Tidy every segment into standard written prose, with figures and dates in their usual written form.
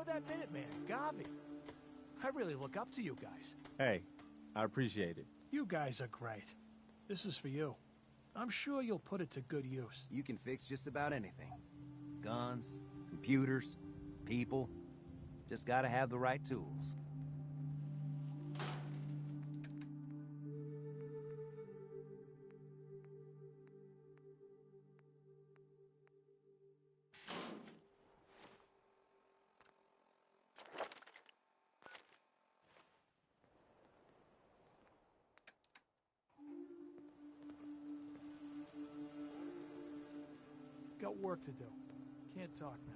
You're that Minuteman, Gavi. I really look up to you guys. Hey, I appreciate it. You guys are great. This is for you. I'm sure you'll put it to good use. You can fix just about anything. Guns, computers, people. Just gotta have the right tools. Got work to do. Can't talk now.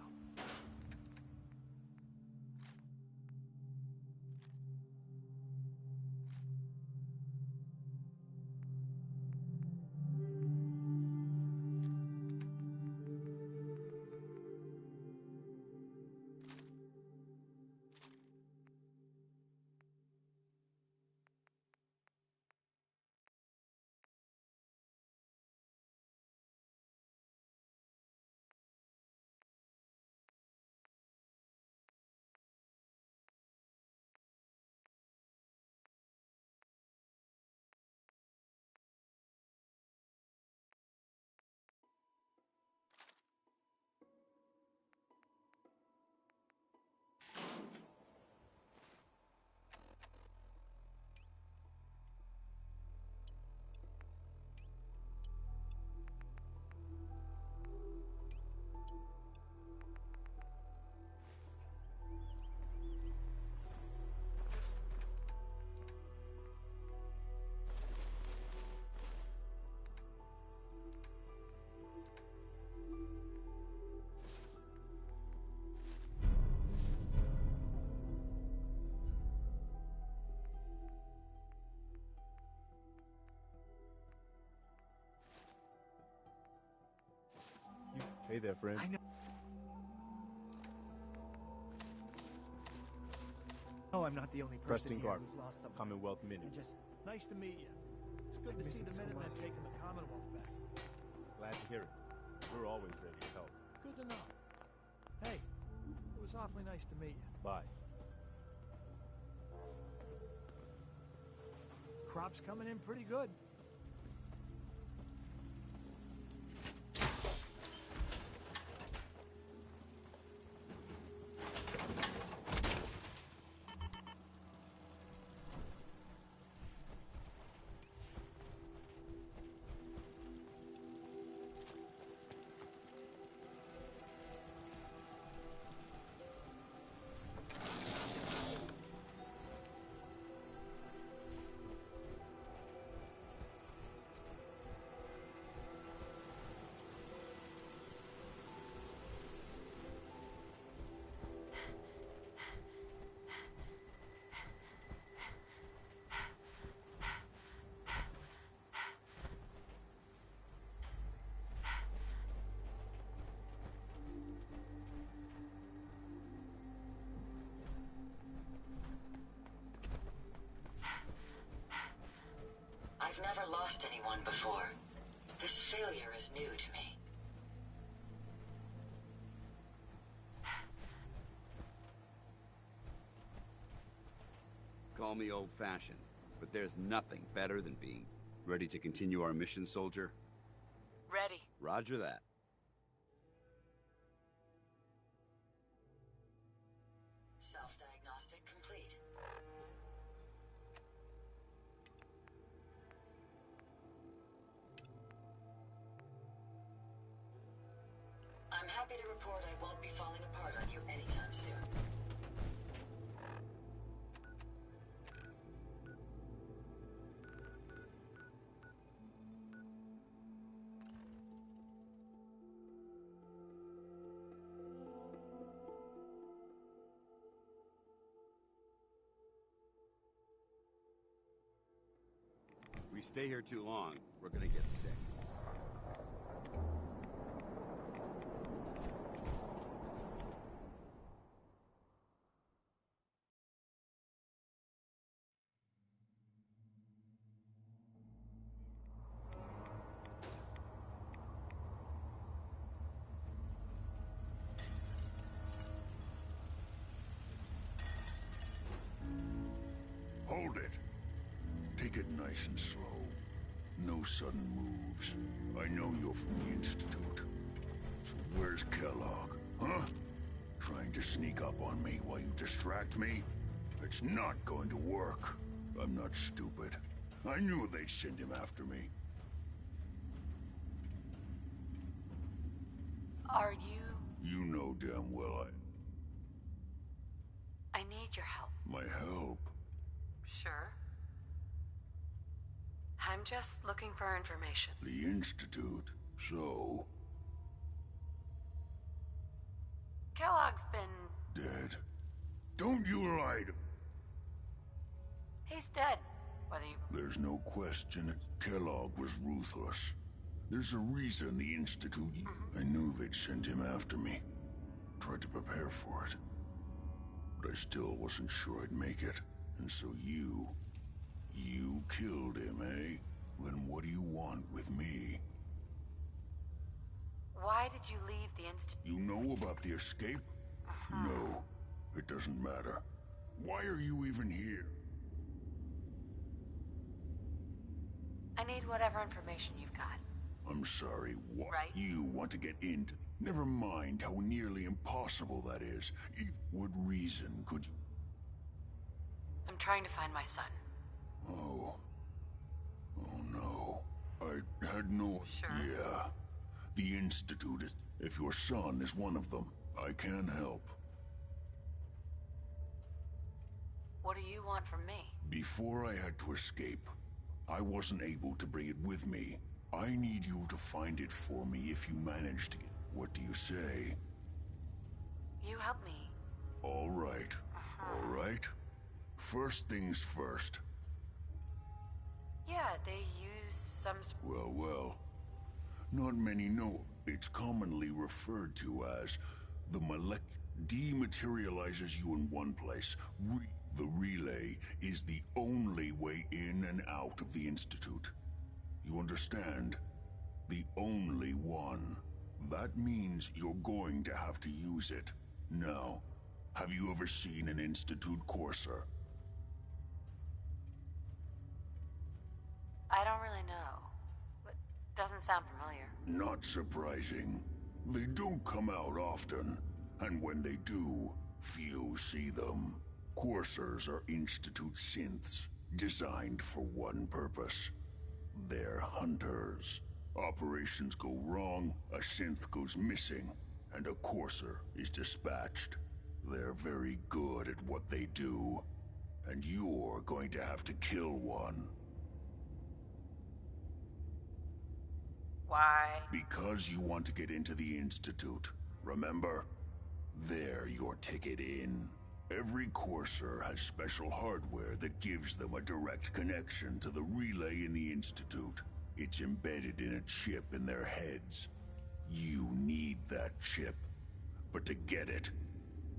Hey there, friend. I know. Oh, I'm not the only person Preston here Garvey, who's lost someone. Commonwealth Minute. And just Nice to meet you. It's good to miss see him the so Minutemen much. taking the Commonwealth back. Glad to hear it. We're always ready to help. Good to know. Hey, it was awfully nice to meet you. Bye. Crop's coming in pretty good. I've never lost anyone before. This failure is new to me. Call me old-fashioned, but there's nothing better than being ready to continue our mission, soldier. Ready. Roger that. Self-diagnostic complete. I'm happy to report I won't be falling apart on you anytime soon. We stay here too long, we're gonna get sick. take it nice and slow. No sudden moves. I know you're from the Institute. So where's Kellogg, huh? Trying to sneak up on me while you distract me? It's not going to work. I'm not stupid. I knew they'd send him after me. Are you... You know damn well I need your help. my help. Sure. I'm just looking for information. The Institute. So, Kellogg's been... dead. Don't you lie to me. He's dead. Whether you... There's no question Kellogg was ruthless. There's a reason the Institute... I knew they'd send him after me. Tried to prepare for it. But I still wasn't sure I'd make it. And so you killed him, eh? Then what do you want with me? Why did you leave the Institute? You know about the escape? No, it doesn't matter. Why are you even here? I need whatever information you've got. I'm sorry, what? Right. You want to get into... Never mind how nearly impossible that is. What reason could you... I'm trying to find my son. Oh. Oh no. I had no... Sure. Yeah. The Institute is... If your son is one of them, I can help. What do you want from me? Before I had to escape, I wasn't able to bring it with me. I need you to find it for me if you manage to get... What do you say? You help me. All right. All right. First things first. Yeah, they use some... Well. Not many know. It's commonly referred to as the dematerializes you in one place. The relay is the only way in and out of the Institute. You understand? The only one. That means you're going to have to use it. Now, have you ever seen an Institute courser? I don't really know, but doesn't sound familiar. Not surprising. They don't come out often, and when they do, few see them. Coursers are Institute synths, designed for one purpose. They're hunters. Operations go wrong, a synth goes missing, and a courser is dispatched. They're very good at what they do, and you're going to have to kill one. Why? Because you want to get into the Institute, remember? They're your ticket in. Every courser has special hardware that gives them a direct connection to the relay in the Institute. It's embedded in a chip in their heads. You need that chip. But to get it,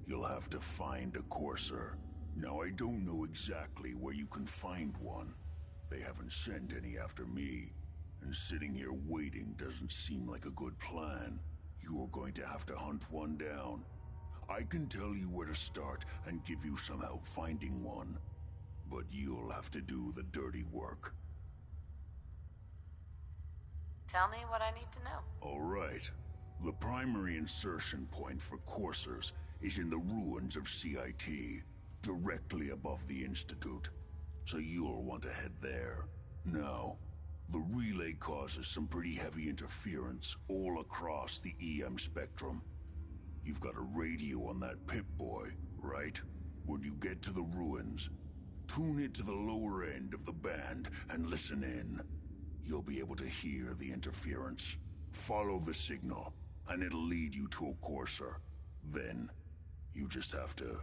you'll have to find a courser. Now, I don't know exactly where you can find one. They haven't sent any after me. And sitting here waiting doesn't seem like a good plan. You're going to have to hunt one down. I can tell you where to start and give you some help finding one. But you'll have to do the dirty work. Tell me what I need to know. All right. The primary insertion point for coursers is in the ruins of CIT, directly above the Institute. So you'll want to head there. Now, the relay causes some pretty heavy interference all across the EM spectrum. You've got a radio on that Pip-Boy, right? When you get to the ruins, tune it to the lower end of the band and listen in. You'll be able to hear the interference. Follow the signal, and it'll lead you to a courser. Then, you just have to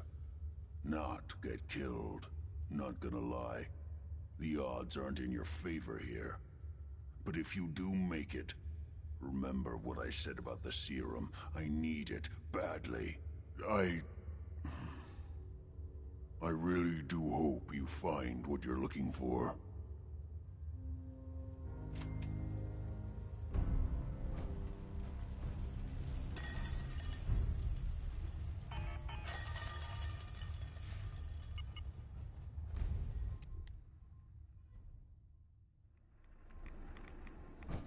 not get killed. Not gonna lie, the odds aren't in your favor here. But if you do make it, remember what I said about the serum. I need it badly. I really do hope you find what you're looking for.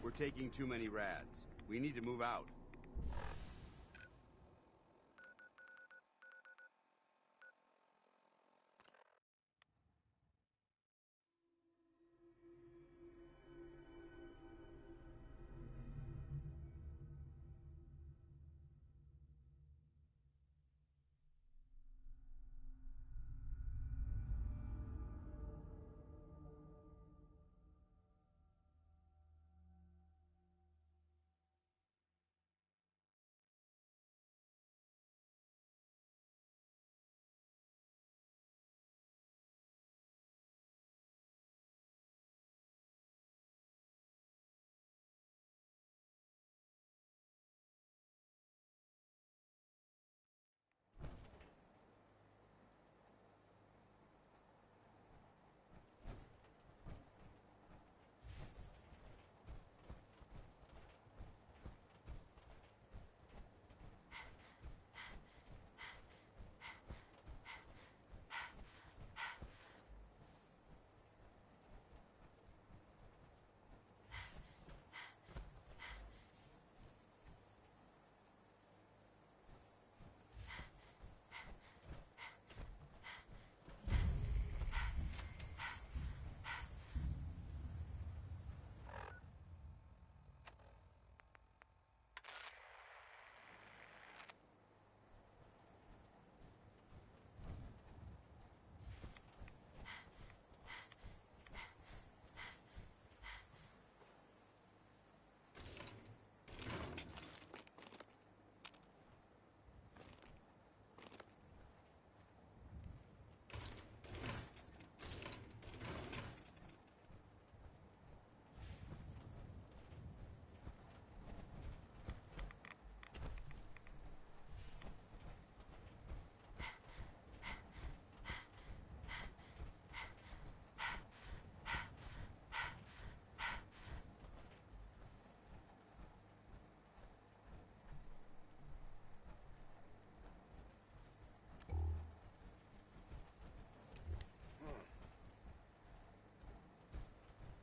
We're taking too many rads. We need to move out.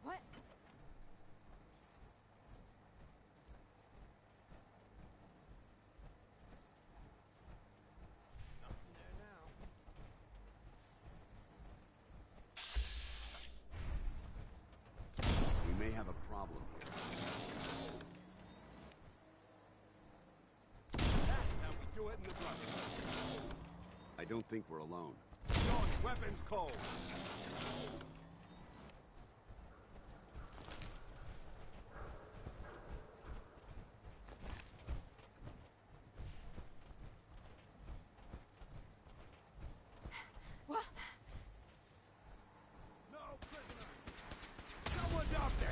What? We may have a problem here. That's how we do it in the brush. I don't think we're alone. Launch weapons cold. What? No prisoner. Someone's out there.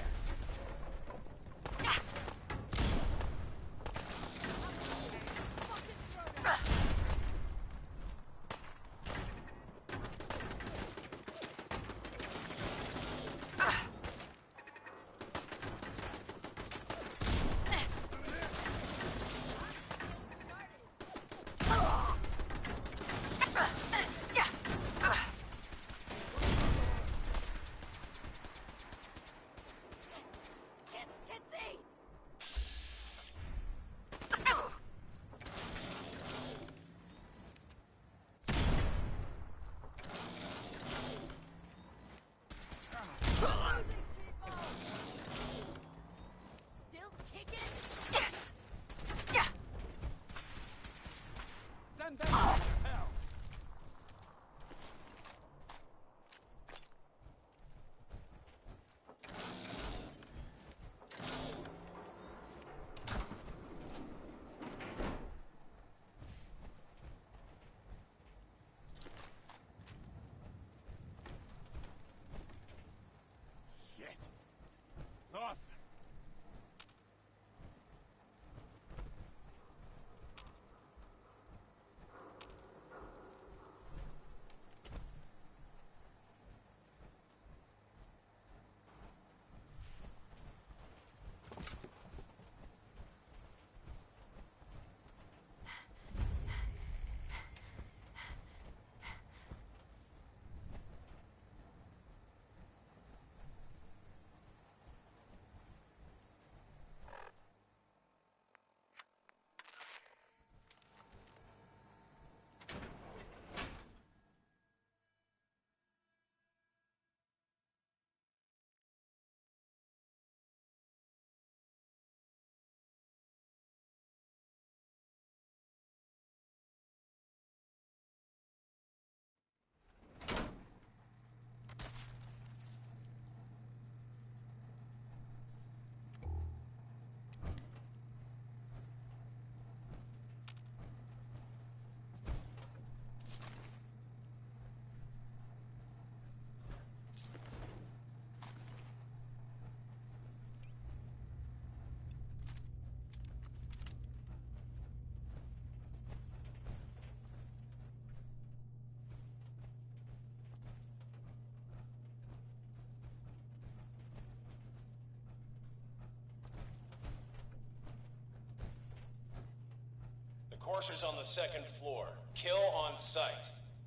coursers on the second floor. Kill on sight.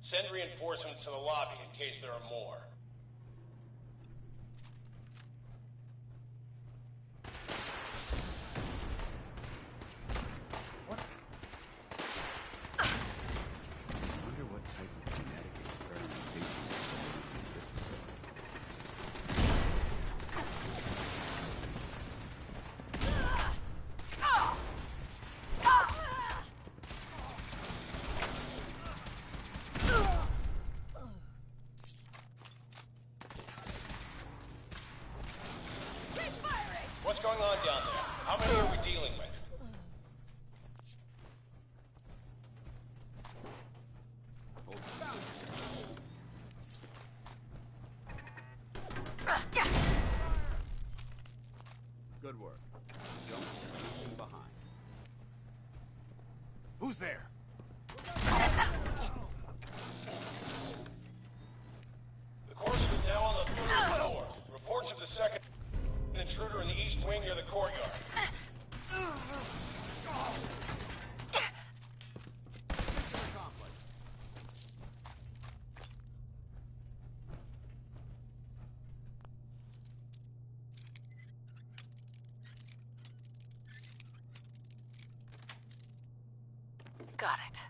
Send reinforcements to the lobby in case there are more. I wonder what type of genetic experimentation is going on in this facility. What's going on down there? How many are we dealing with? Good work. Don't leave anything behind. Who's there? The courser is now on the third floor. Reports of the second intruder in the east wing near the courtyard. Got it.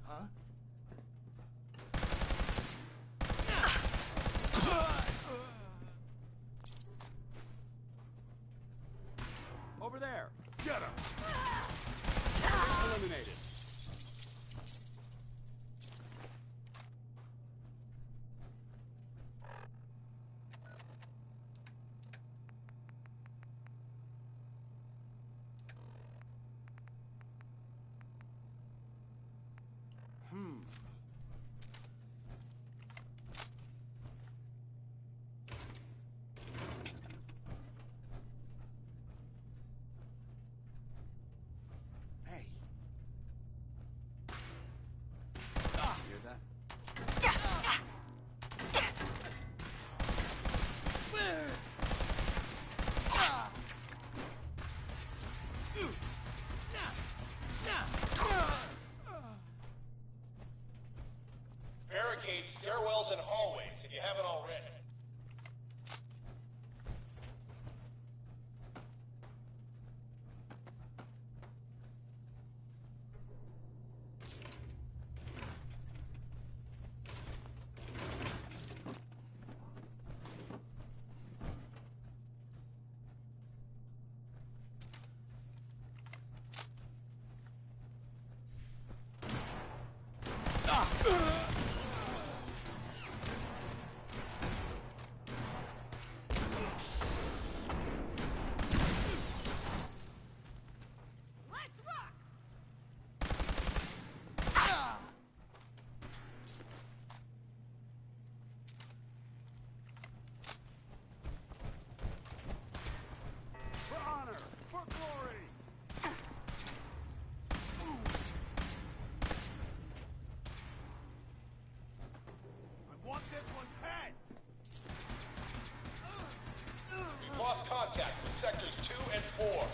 Huh? Over there! Get him! Eliminated. Hey. Hear that? Barricade stairwells and hallways if you haven't already. For honor! For glory! I want this one's head! We've lost contact with sectors 2 and 4.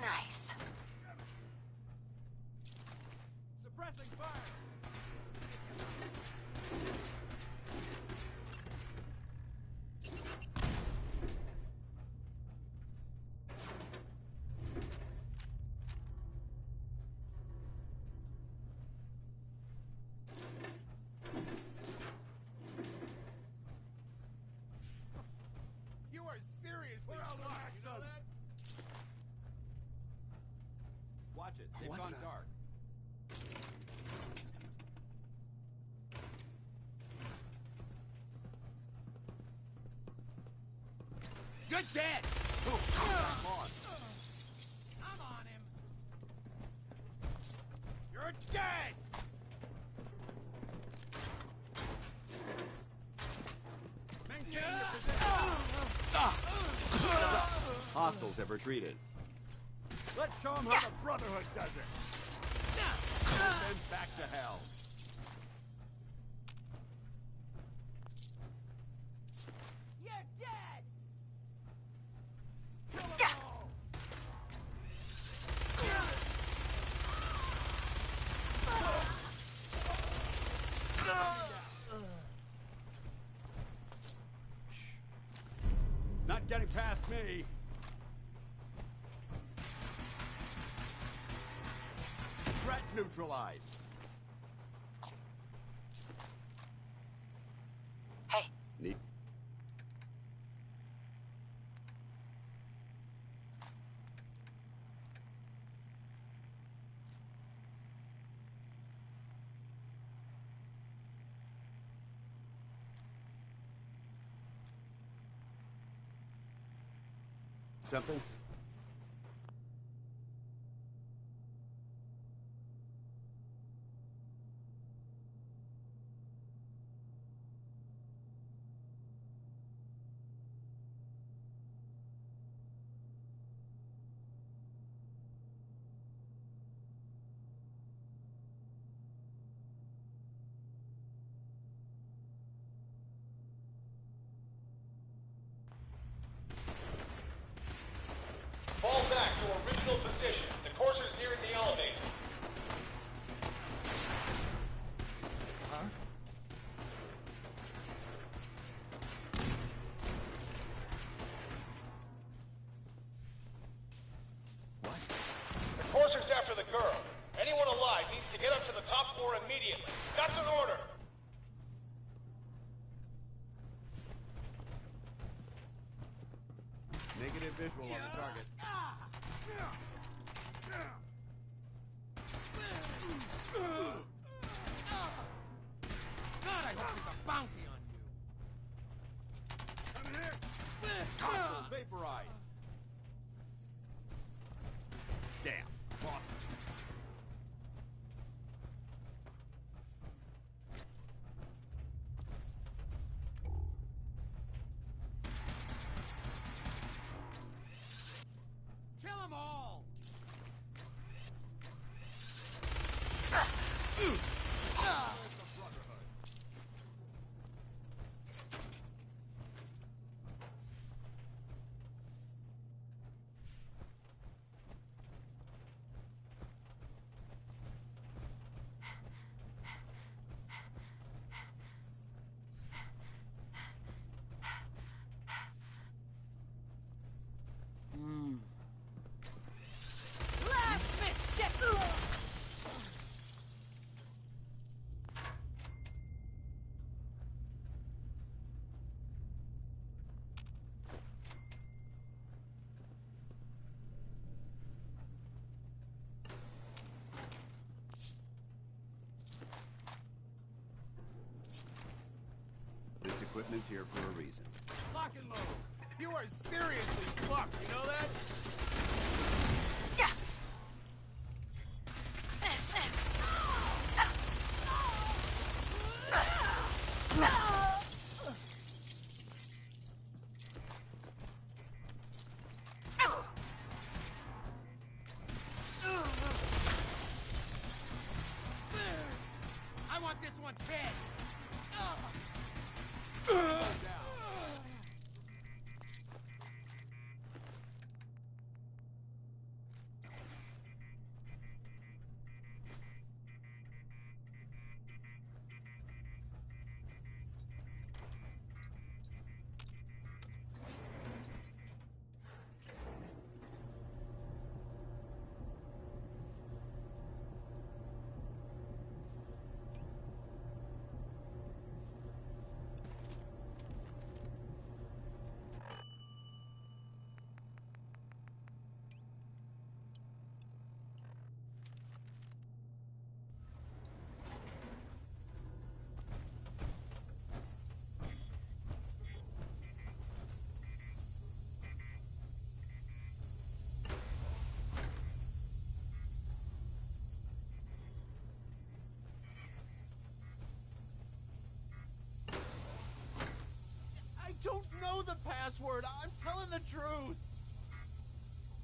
Nice. Suppressing fire! You are seriously fucked, you know that? Watch it. They've What gone the- dark. You're dead! I'm on him. You're dead. Maintain your position. Hostiles have retreated. Let's show them how the Brotherhood does it. Then back to hell. You're dead! Kill them all. Not getting past me. Threat neutralized. Hey, Need something? Fall back to original position. The courser's nearing the elevator. The courser's after the girl. Anyone alive needs to get up to the top floor immediately. That's an order. Negative visual on the target. God, I hope there's a bounty on you. Come here. Hostile vaporized. Damn, lost him. Kill them all! This equipment's here for a reason. Lock and load. You are seriously fucked, you know that? yeah. I want this one's head. know the password. I'm telling the truth.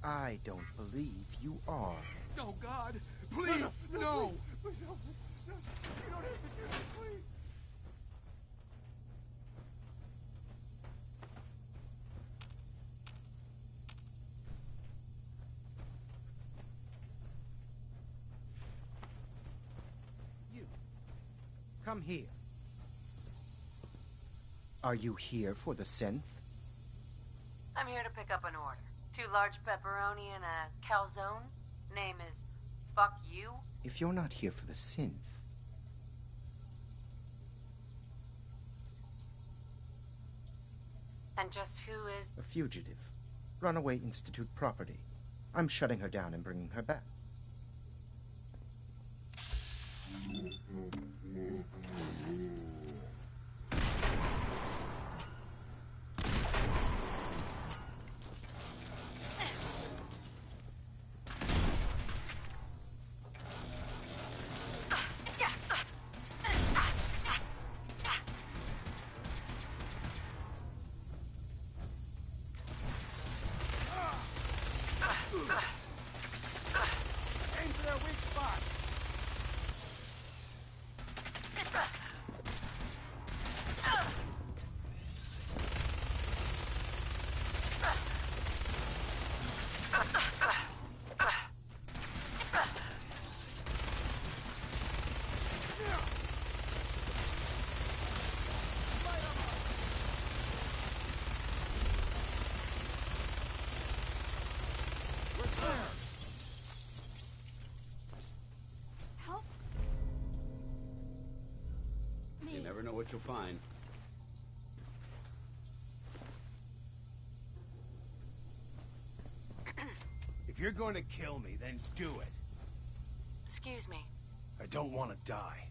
I don't believe you are. No, God! Please! No! Please help me. No, you don't have to do this, please. You. Come here. Are you here for the synth? I'm here to pick up an order. 2 large pepperoni and a calzone. Name is Fuck You. If you're not here for the synth... And just who is... A fugitive. Runaway Institute property. I'm shutting her down and bringing her back. Aim for their weak spot! Help You me. never know what you'll find. If you're going to kill me, then do it. Excuse me. I don't want to die.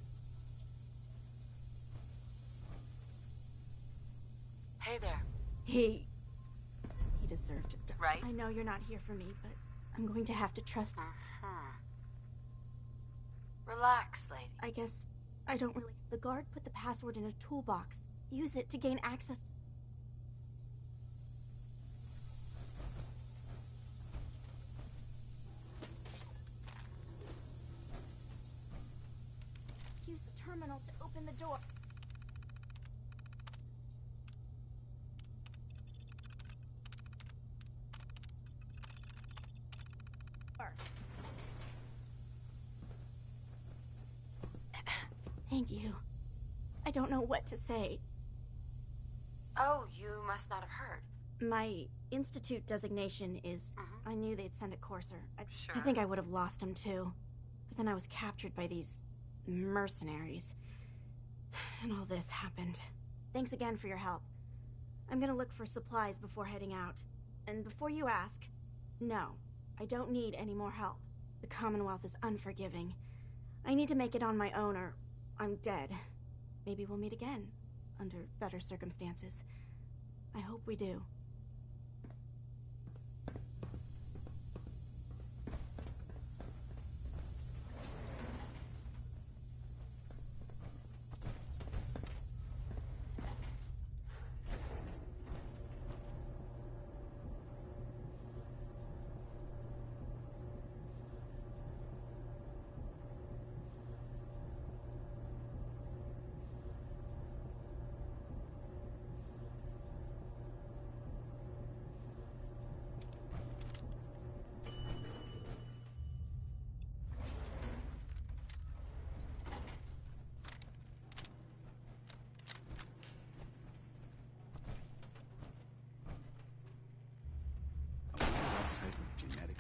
Hey there. He deserved to die. Right. I know you're not here for me, but I'm going to have to trust him. Relax, lady. I guess I don't really... The guard put the password in a toolbox. Use it to gain access. Use the terminal to open the door. Thank you. I don't know what to say. Oh, you must not have heard. My institute designation is... I knew they'd send a courser. Sure. I think I would have lost him too. But then I was captured by these mercenaries. And all this happened. Thanks again for your help. I'm gonna look for supplies before heading out. And before you ask, no, I don't need any more help. The Commonwealth is unforgiving. I need to make it on my own or I'm dead. Maybe we'll meet again, under better circumstances. I hope we do.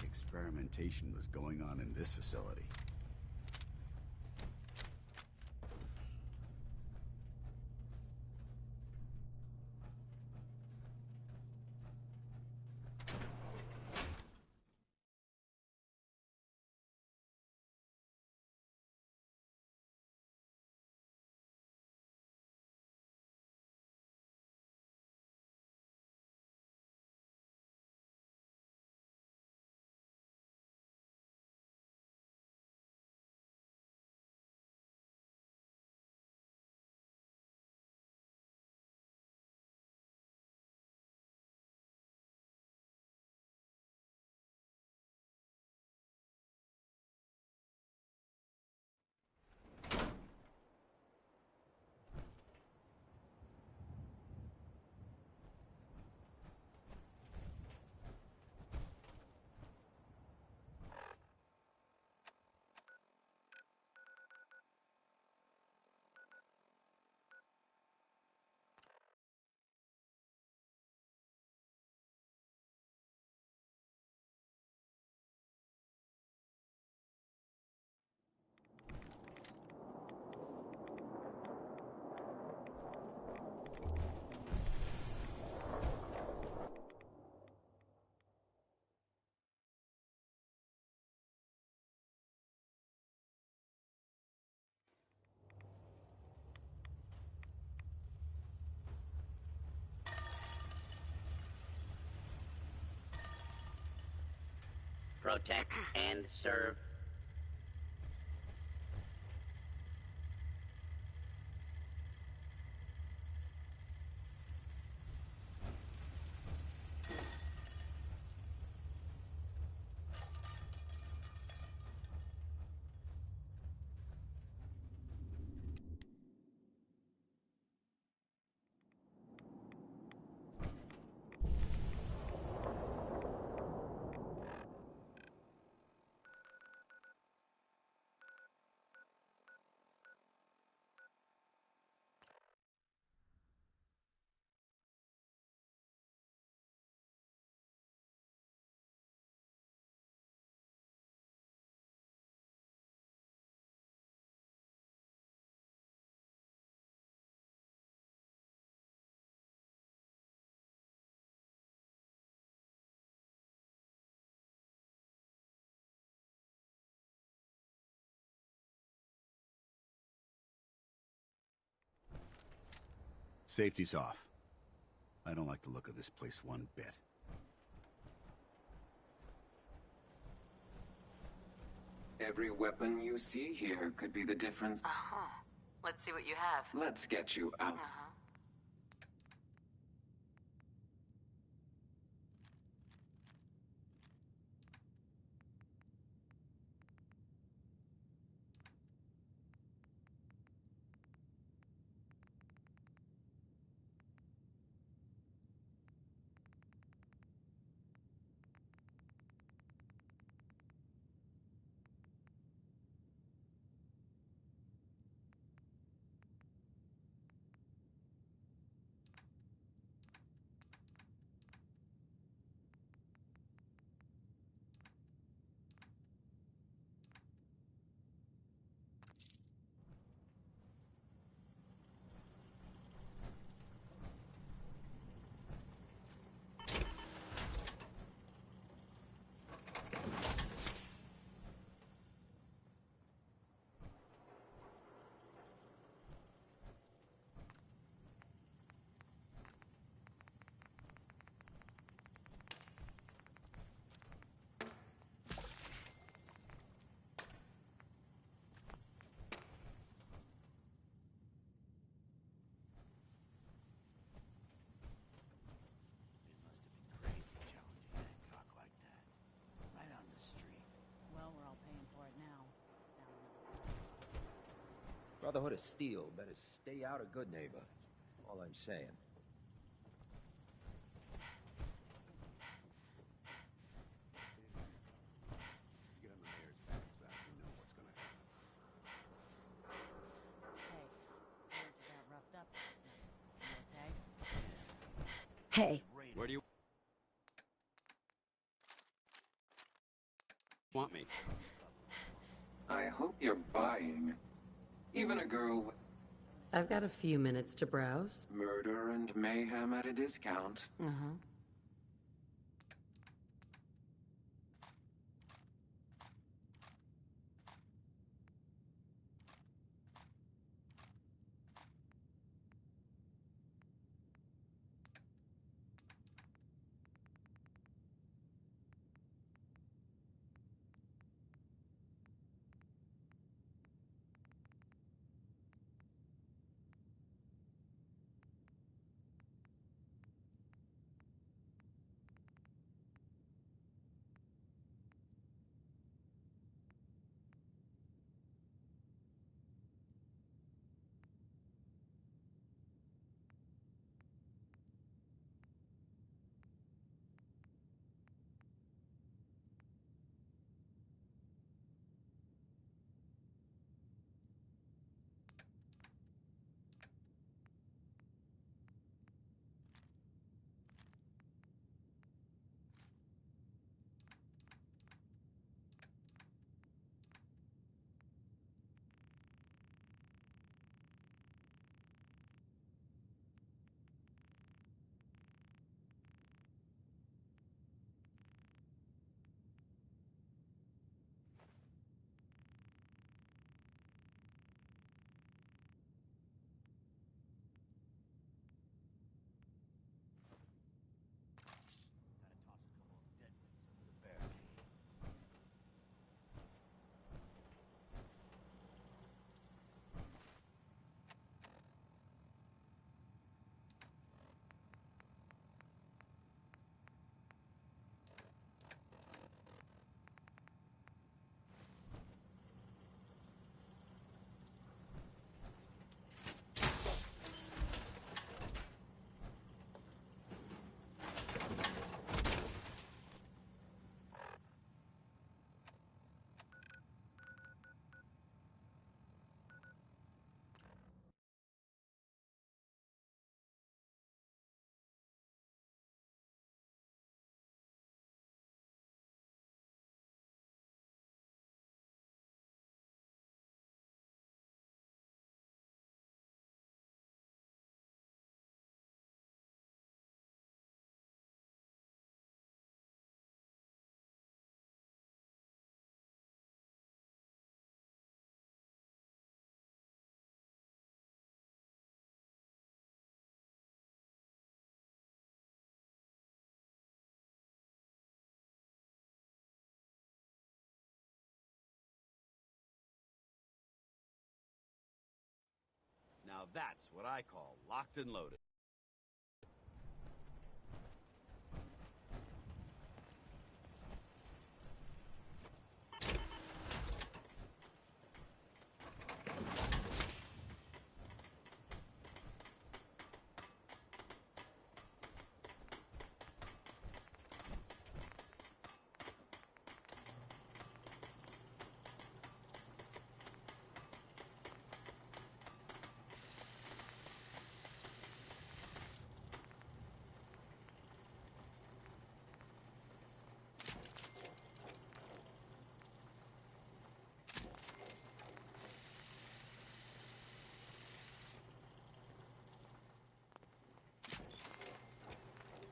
Experimentation was going on in this facility. protect and serve. Safety's off. I don't like the look of this place one bit. Every weapon you see here could be the difference. Uh-huh. Let's see what you have. Let's get you out. Uh-huh. Brotherhood of Steel better stay out of Good Neighbor. All I'm saying. Get on the mayor's bad side, you know what's gonna happen. Hey, Where do you want me? I hope you're buying. Even a girl with I've got a few minutes to browse. murder and mayhem at a discount. Uh-huh. that's what I call locked and loaded.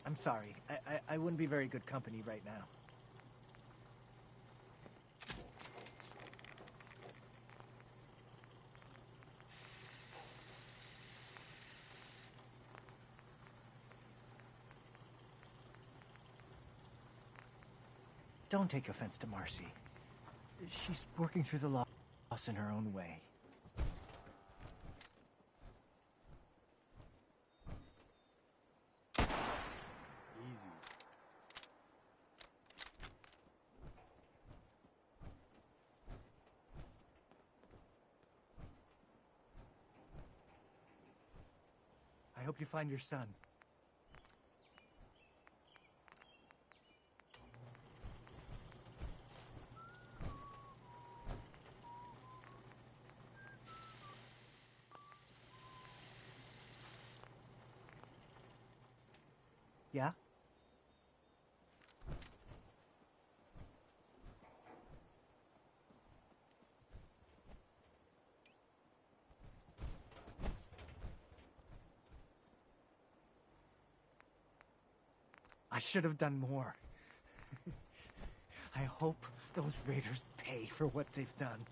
I'm sorry. I wouldn't be very good company right now. Don't take offense to Marcy. She's working through the loss in her own way. Easy. I hope you find your son. Yeah? I should have done more. I hope those raiders pay for what they've done.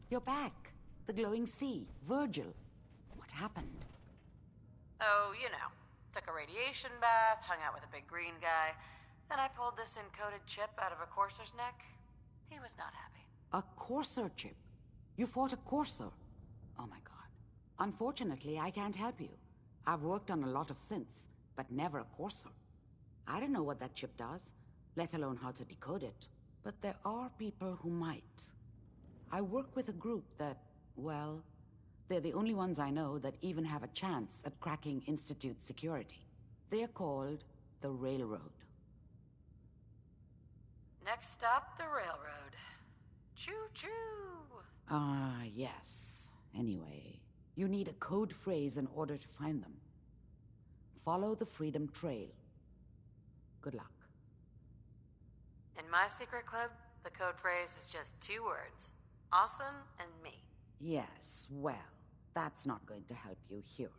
You're back. The glowing sea. Virgil. What happened? Oh, you know. Took a radiation bath, hung out with a big green guy. Then I pulled this encoded chip out of a courser's neck. He was not happy. A courser chip? You fought a courser? Oh my god. Unfortunately, I can't help you. I've worked on a lot of synths, but never a courser. I don't know what that chip does, let alone how to decode it. But there are people who might. I work with a group that, well, they're the only ones I know that even have a chance at cracking Institute security. They're called the Railroad. Next stop, the railroad. Choo-choo! Ah, yes. Anyway, you need a code phrase in order to find them. Follow the Freedom Trail. Good luck. In my secret club, the code phrase is just 2 words. Awesome and me. Yes, well, that's not going to help you here.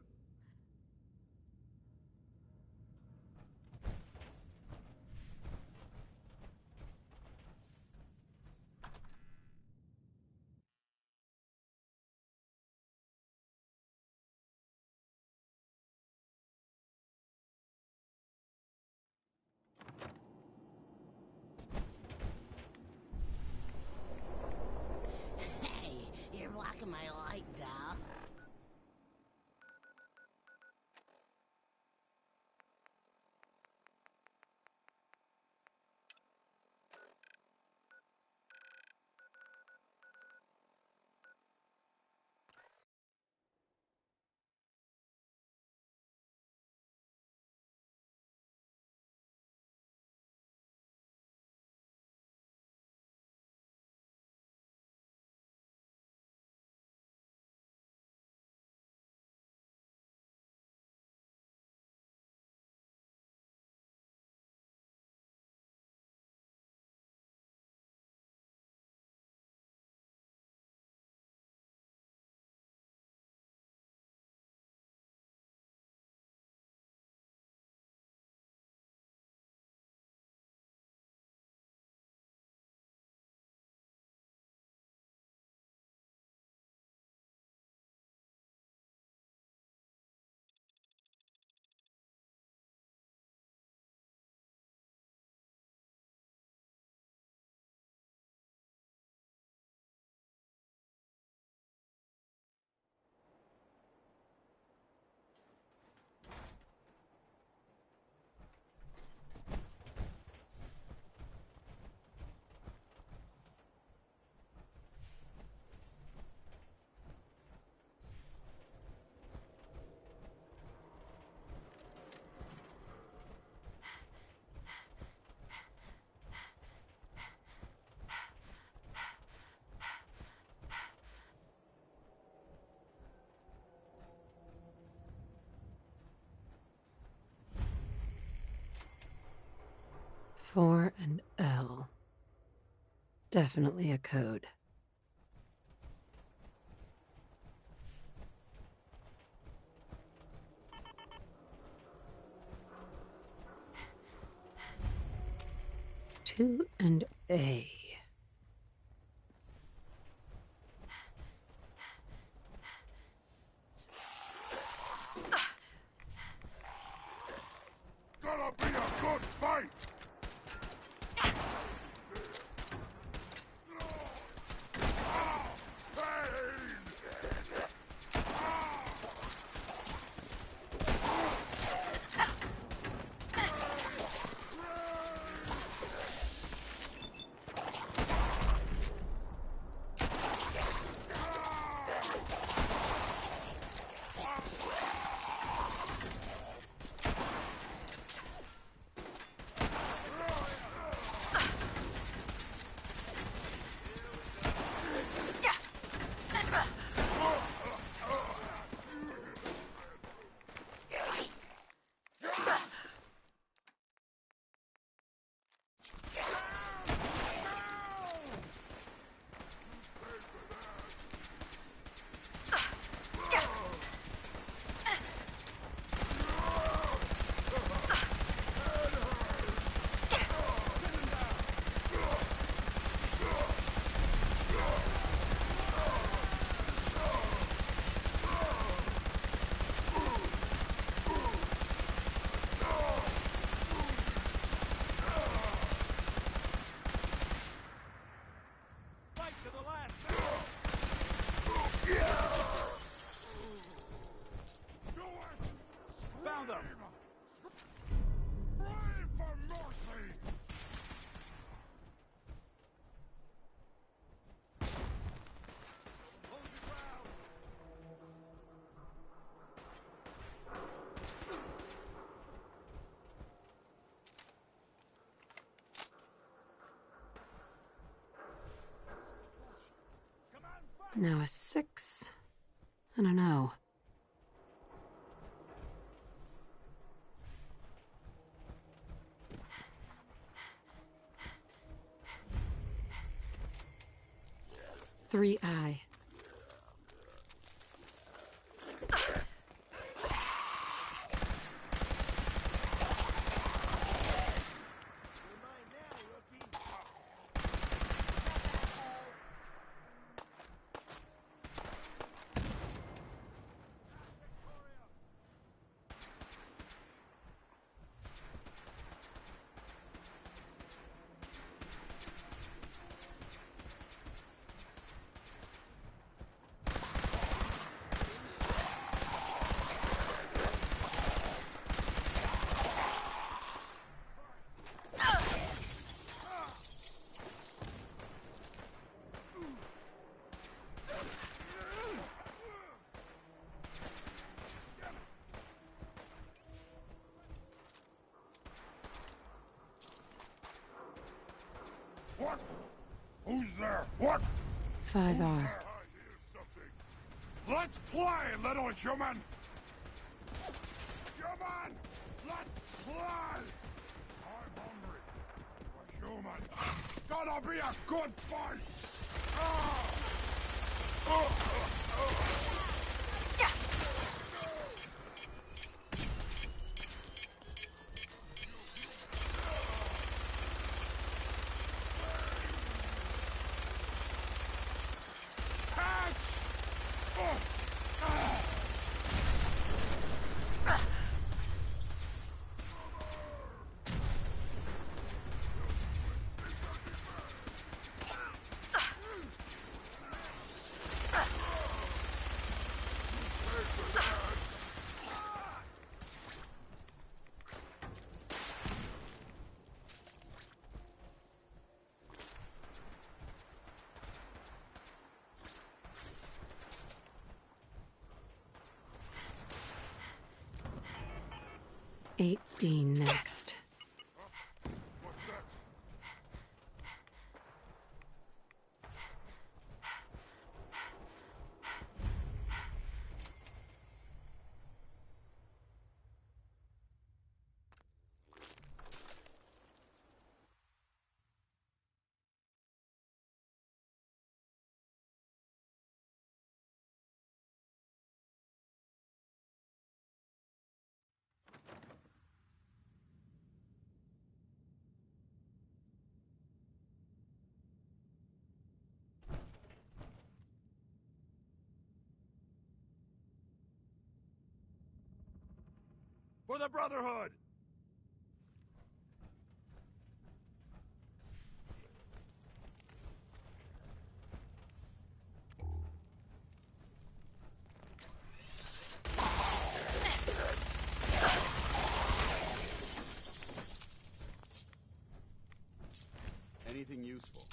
Hey, you're blocking my light, doll. For and L. Definitely a code. Two and A. Gonna be a good fight! Now a 6 and an O. Three I. What? Who's there? What? 5R. Let's play, little human! Human! Let's play! I'm hungry. A human. Gonna be a good fight! Eight D next. For the Brotherhood! Anything useful?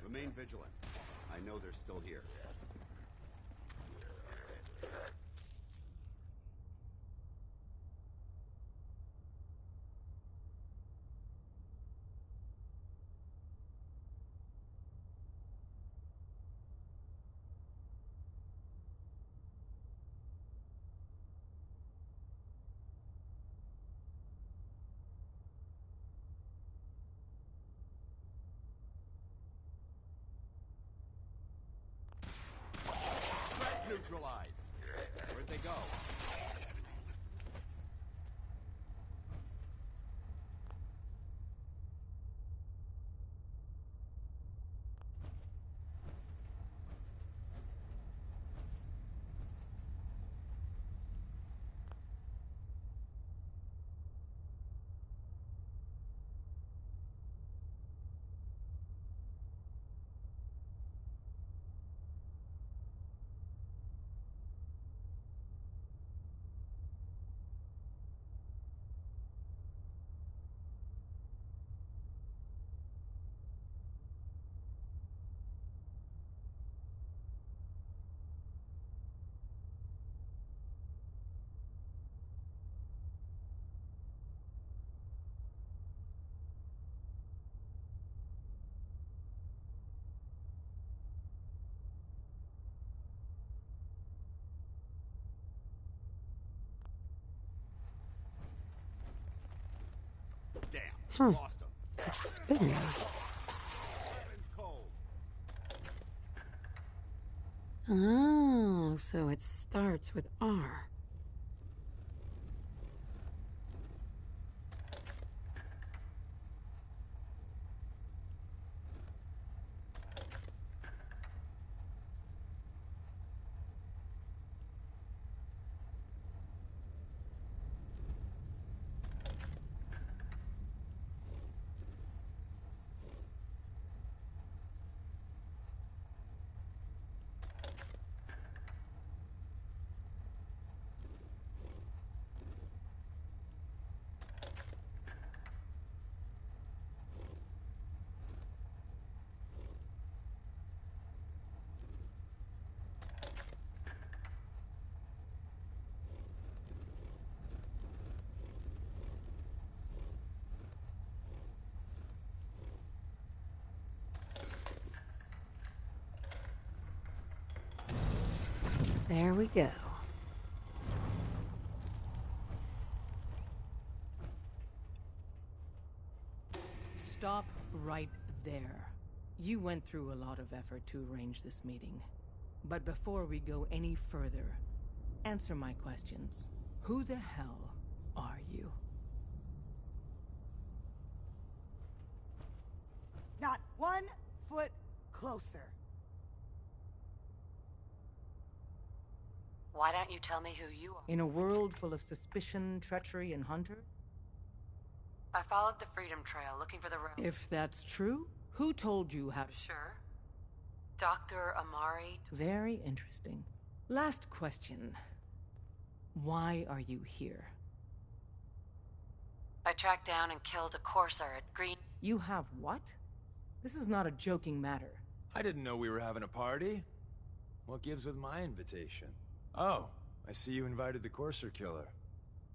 Remain vigilant. I know they're still here. neutralized. Where'd they go? Huh. It spins. Oh, so it starts with R. There we go. Stop right there. You went through a lot of effort to arrange this meeting. But before we go any further, answer my questions. Who the hell are you? Not 1 foot closer. Why don't you tell me who you are? In a world full of suspicion, treachery, and hunters? I followed the Freedom Trail looking for the road. If that's true, who told you how to... Sure. Dr. Amari. Very interesting. Last question. Why are you here? I tracked down and killed a courser at Green... You have what? This is not a joking matter. I didn't know we were having a party. What gives with my invitation? Oh, I see you invited the Courser killer.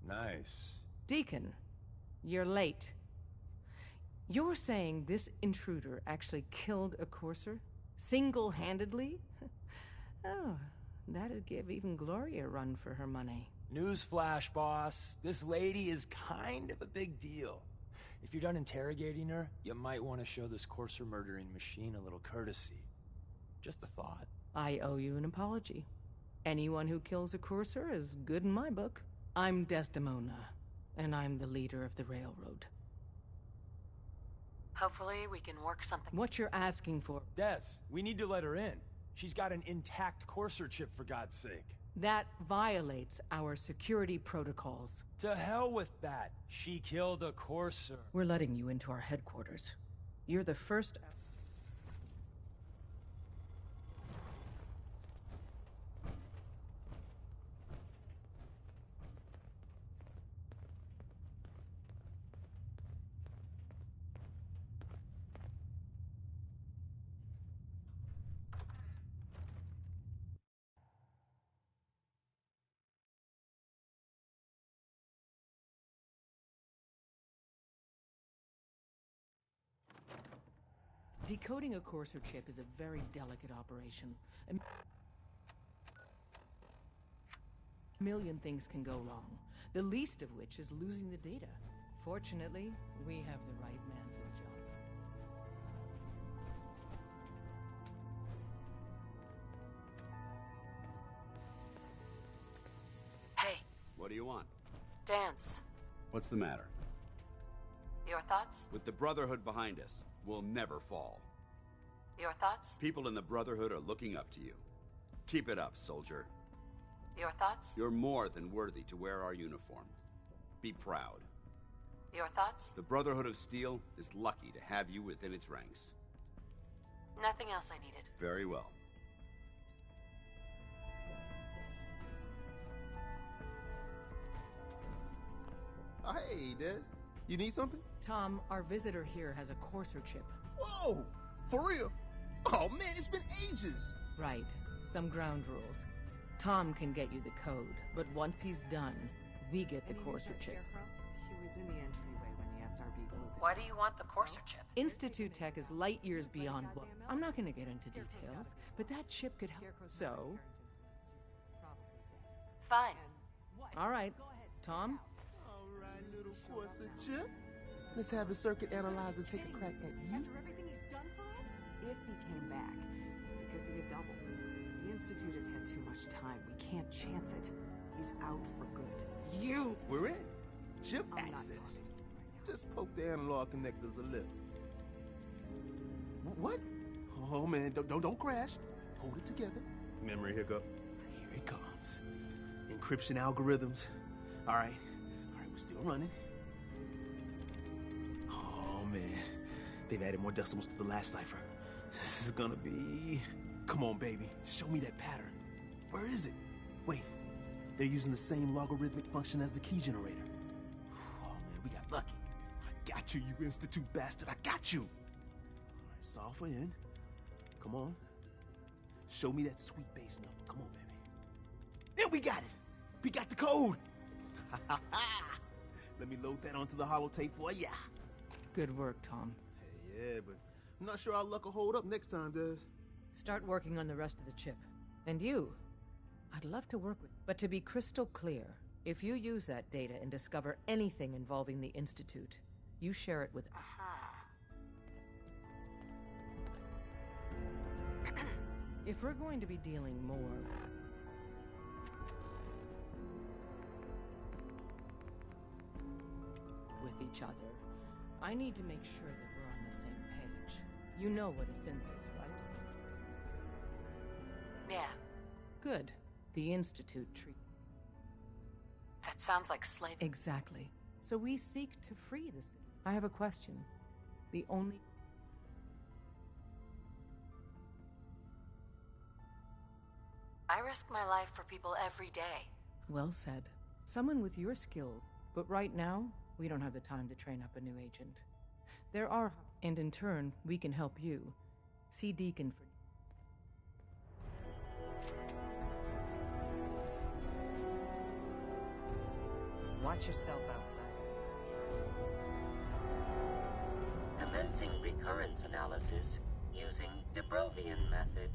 Nice. Deacon, you're late. You're saying this intruder actually killed a Courser? Single-handedly? Oh, that'd give even Gloria a run for her money. Newsflash, boss. This lady is kind of a big deal. If you're done interrogating her, you might want to show this Courser murdering machine a little courtesy. Just a thought. I owe you an apology. Anyone who kills a Courser is good in my book. I'm Desdemona, and I'm the leader of the Railroad. Hopefully we can work something... What you're asking for... Des, we need to let her in. She's got an intact Courser chip, for God's sake. That violates our security protocols. To hell with that. She killed a Courser. We're letting you into our headquarters. You're the first... Decoding a Courser chip is a very delicate operation. A million things can go wrong, the least of which is losing the data. Fortunately, we have the right man for the job. do you want? Dance. What's the matter? Your thoughts? With the Brotherhood behind us, we'll never fall. Your thoughts? People in the Brotherhood are looking up to you. Keep it up, soldier. Your thoughts? You're more than worthy to wear our uniform. Be proud. Your thoughts? The Brotherhood of Steel is lucky to have you within its ranks. Nothing else I needed. Very well. Oh, hey, Des. You need something? Tom, our visitor here has a Courser chip. Whoa! For real? Oh, man, it's been ages! Right. Some ground rules. Tom can get you the code, but once he's done, we get the Courser chip. He was in the entryway when the SRB blew the... Why do you want the Courser chip? Institute Tech is light years beyond what... I'm not going to get into details, but that chip could help. So... Fine. All right. Tom? All right, little Courser chip. Let's have the circuit analyzer take a crack at you. After everything he's done for us? If he came back, it could be a double. The Institute has had too much time. We can't chance it. He's out for good. You! We're in. Chip accessed. Just poke the analog connectors a little. What? Oh, man, don't crash. Hold it together. Memory hiccup. Here it comes. Encryption algorithms. All right, we're still running. Oh, man. They've added more decimals to the last cipher. This is gonna be... Come on, baby. Show me that pattern. Where is it? Wait. They're using the same logarithmic function as the key generator. Oh, man, we got lucky. I got you, you Institute bastard. I got you. All right, solve for N. Come on. Show me that sweet base number. Come on, baby. There, we got it. We got the code. Let me load that onto the holotape for ya. Good work, Tom. Hey, yeah, but I'm not sure our luck will hold up next time, Des. Start working on the rest of the chip. And you. I'd love to work with you. But to be crystal clear, if you use that data and discover anything involving the Institute, you share it with... If we're going to be dealing more... with each other, I need to make sure that we're on the same page. You know what a synth is, right? Yeah. Good. The Institute treat... That sounds like slavery. Exactly. So we seek to free the synth. I have a question. The only... I risk my life for people every day. Well said. Someone with your skills. But right now, we don't have the time to train up a new agent. There are... And in turn, we can help you. See Deacon for... Watch yourself outside. Commencing recurrence analysis using Dubrovian method.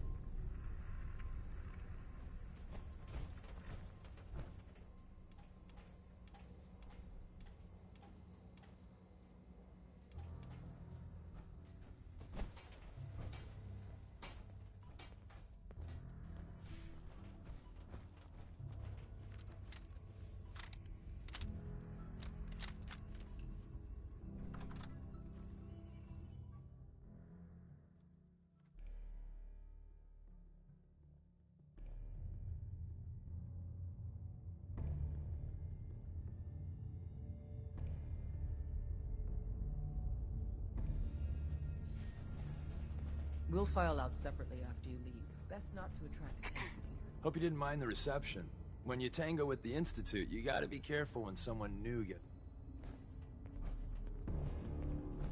We'll file out separately after you leave. Best not to attract attention here. Hope you didn't mind the reception. When you tango with the Institute, you gotta be careful when someone new gets...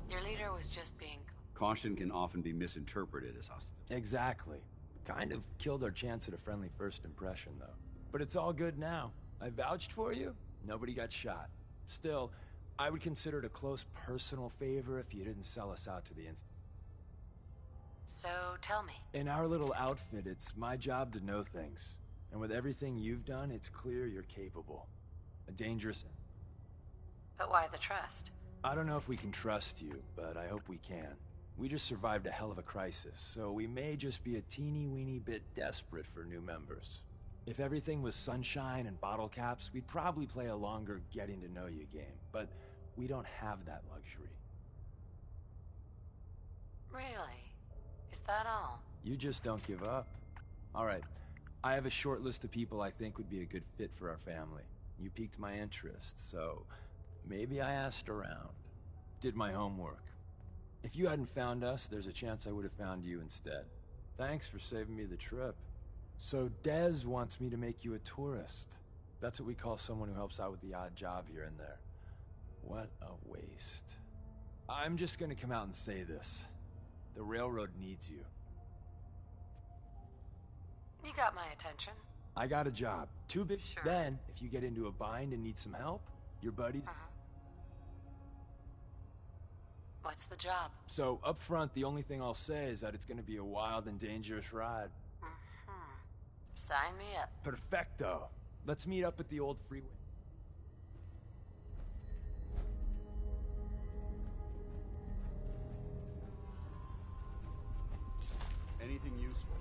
Your leader was just being... Caution can often be misinterpreted as hostility. Exactly. Kind of killed our chance at a friendly first impression, though. But it's all good now. I vouched for you. Nobody got shot. Still, I would consider it a close personal favor if you didn't sell us out to the Institute. So, tell me. In our little outfit, it's my job to know things. And with everything you've done, it's clear you're capable. A dangerous... But why the trust? I don't know if we can trust you, but I hope we can. We just survived a hell of a crisis, so we may just be a teeny-weeny bit desperate for new members. If everything was sunshine and bottle caps, we'd probably play a longer getting-to-know-you game, but we don't have that luxury. Really? Is that all? You just don't give up. All right, I have a short list of people I think would be a good fit for our family. You piqued my interest, so maybe I asked around. Did my homework. If you hadn't found us, there's a chance I would have found you instead. Thanks for saving me the trip. So Dez wants me to make you a tourist. That's what we call someone who helps out with the odd job here and there. What a waste. I'm just gonna come out and say this. The railroad needs you. You got my attention. I got a job. Too big. Sure. Then, if you get into a bind and need some help, your buddies... What's the job? So, up front, the only thing I'll say is that it's gonna be a wild and dangerous ride. Sign me up. Perfecto. Let's meet up at the old freeway. Anything useful?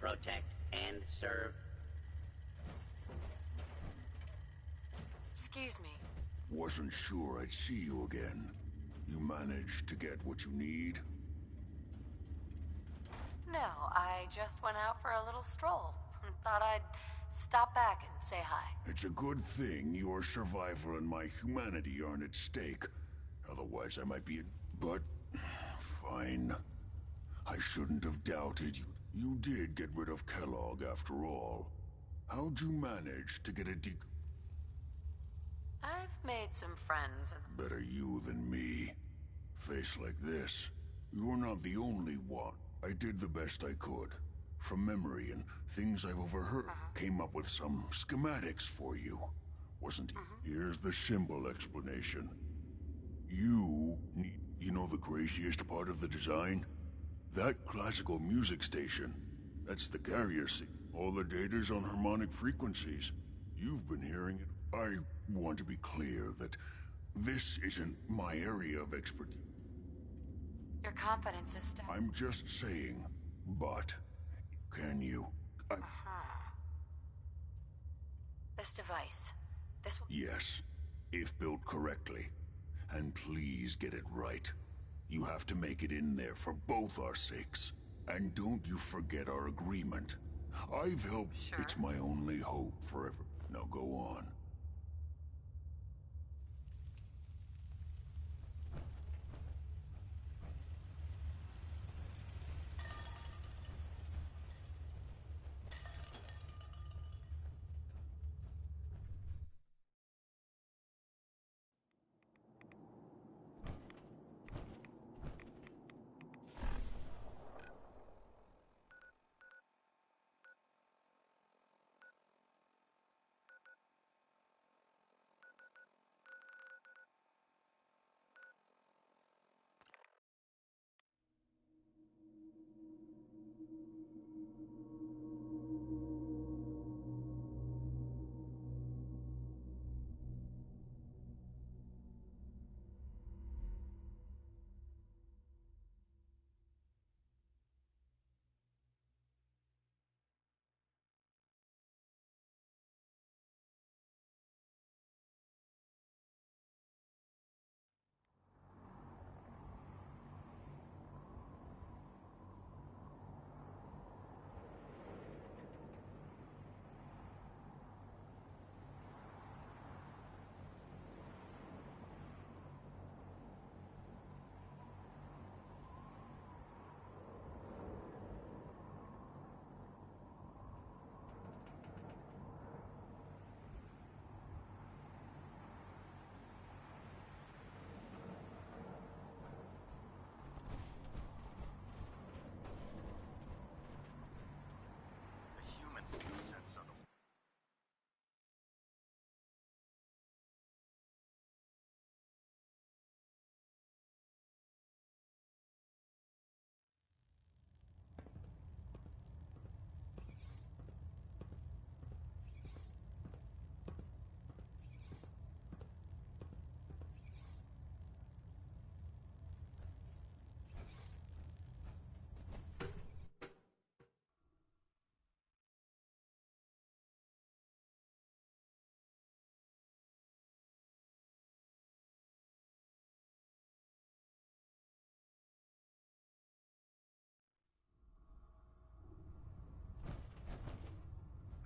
Protect and serve. Excuse me. Wasn't sure I'd see you again. You managed to get what you need? No, I just went out for a little stroll. Thought I'd stop back and say hi. It's a good thing your survival and my humanity aren't at stake. Otherwise I might be... But... fine. I shouldn't have doubted you. You did get rid of Kellogg after all. How'd you manage to get a I've made some friends and... Better you than me. Face like this. You're not the only one. I did the best I could. From memory and things I've overheard. Came up with some schematics for you. Wasn't it? Here's the simple explanation. You know the craziest part of the design? That classical music station, that's the carrier all the data's on harmonic frequencies. You've been hearing it. I want to be clear that this isn't my area of expertise. Your confidence is still... I'm just saying, but can you... This device, this... Yes, if built correctly. And please get it right. You have to make it in there for both our sakes. And don't you forget our agreement. I've helped... Sure. It's my only hope forever. Now go on.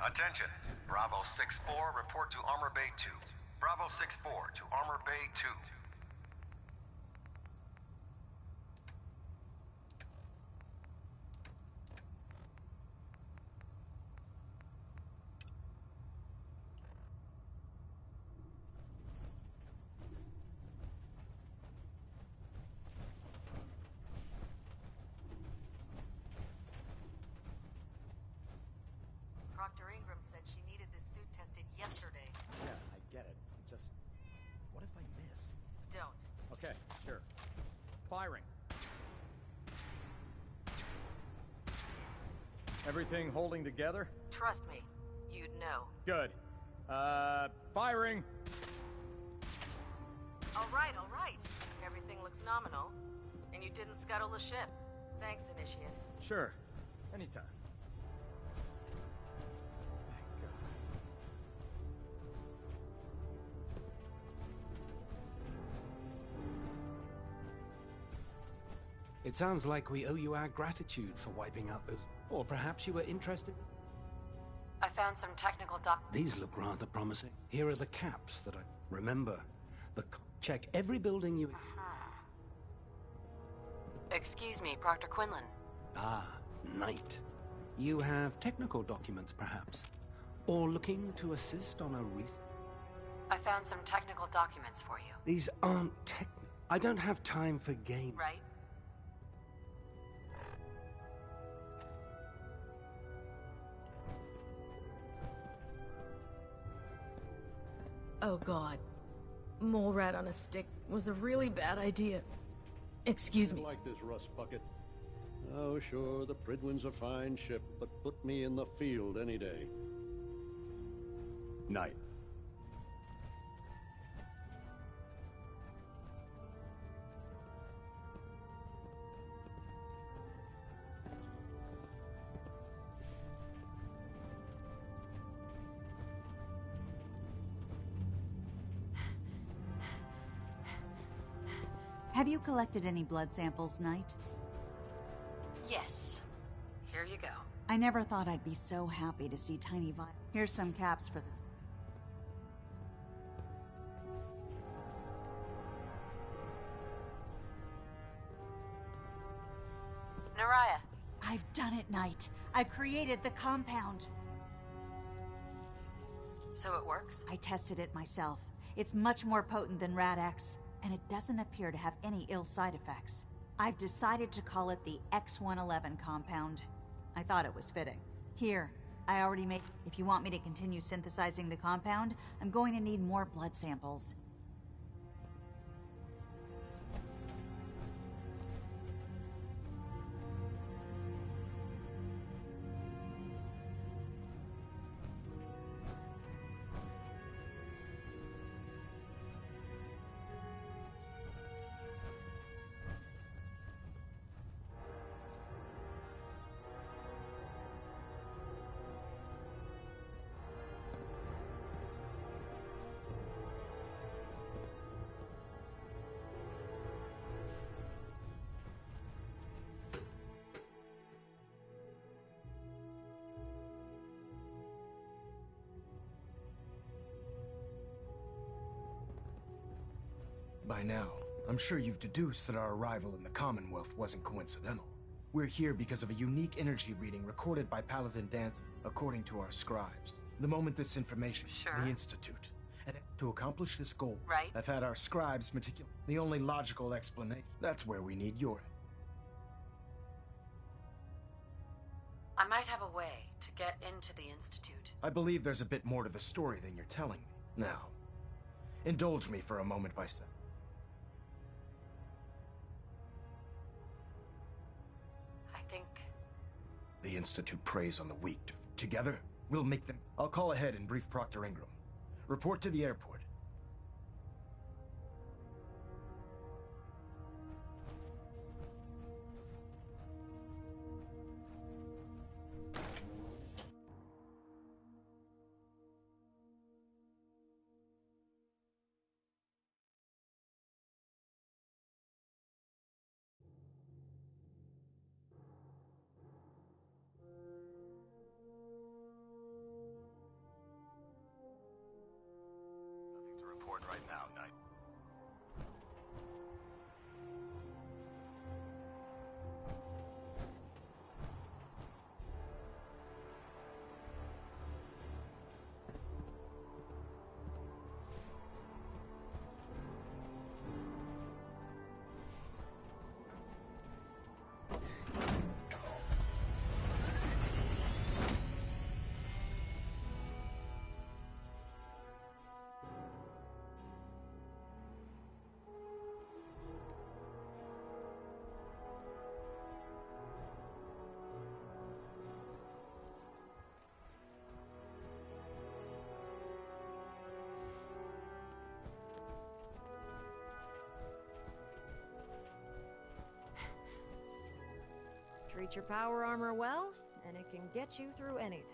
Attention. Bravo 6-4, report to Armor Bay 2. Bravo 6-4 to Armor Bay 2. Dr. Ingram said she needed this suit tested yesterday. Yeah, I get it. Just... what if I miss? Don't. Okay, sure. Firing. Everything holding together? Trust me, you'd know. Good. Firing! All right. Everything looks nominal. And you didn't scuttle the ship. Thanks, Initiate. Sure. Anytime. It sounds like we owe you our gratitude for wiping out those... Or perhaps you were interested? I found some technical These look rather promising. Here are the caps that I... Remember, check every building you... Excuse me, Proctor Quinlan. Ah, Knight. You have technical documents, perhaps? Or looking to assist on a recent... I found some technical documents for you. These aren't I don't have time for game... Right? Oh god. Mole rat on a stick was a really bad idea. Excuse me. Like this rust bucket. Oh, sure, the Pridwin's a fine ship, but put me in the field any day. Knight. Have you collected any blood samples, Knight? Yes. Here you go. I never thought I'd be so happy to see tiny vials. Here's some caps for them. Naraya. I've done it, Knight. I've created the compound. So it works? I tested it myself. It's much more potent than Rad-X, and it doesn't appear to have any ill side effects. I've decided to call it the X-111 compound. I thought it was fitting. Here, I already made... If you want me to continue synthesizing the compound, I'm going to need more blood samples. By now, I'm sure you've deduced that our arrival in the Commonwealth wasn't coincidental. We're here because of a unique energy reading recorded by Paladin Dances, according to our scribes. The moment this information, the Institute. And to accomplish this goal, I've had our scribes meticulous. The only logical explanation, that's where we need your... I might have a way to get into the Institute. I believe there's a bit more to the story than you're telling me. Now, indulge me for a moment by saying... The Institute preys on the weak. Together, we'll make them... I'll call ahead and brief Proctor Ingram. Report to the airport. Right now, Knight. Treat your power armor well, and it can get you through anything.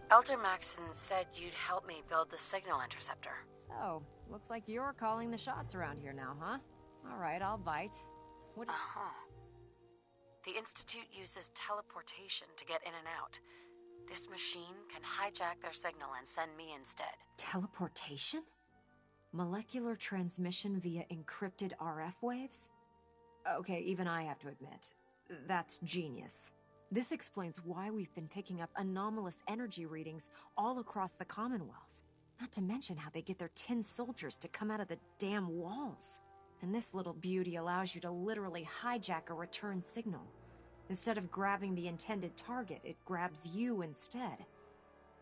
Elder Maxson said you'd help me build the signal interceptor. So, looks like you're calling the shots around here now, huh? Alright, I'll bite. What? The Institute uses teleportation to get in and out. This machine can hijack their signal and send me instead. Teleportation? Molecular transmission via encrypted RF waves? Okay, even I have to admit, that's genius. This explains why we've been picking up anomalous energy readings all across the Commonwealth. Not to mention how they get their tin soldiers to come out of the damn walls. And this little beauty allows you to literally hijack a return signal. Instead of grabbing the intended target, it grabs you instead.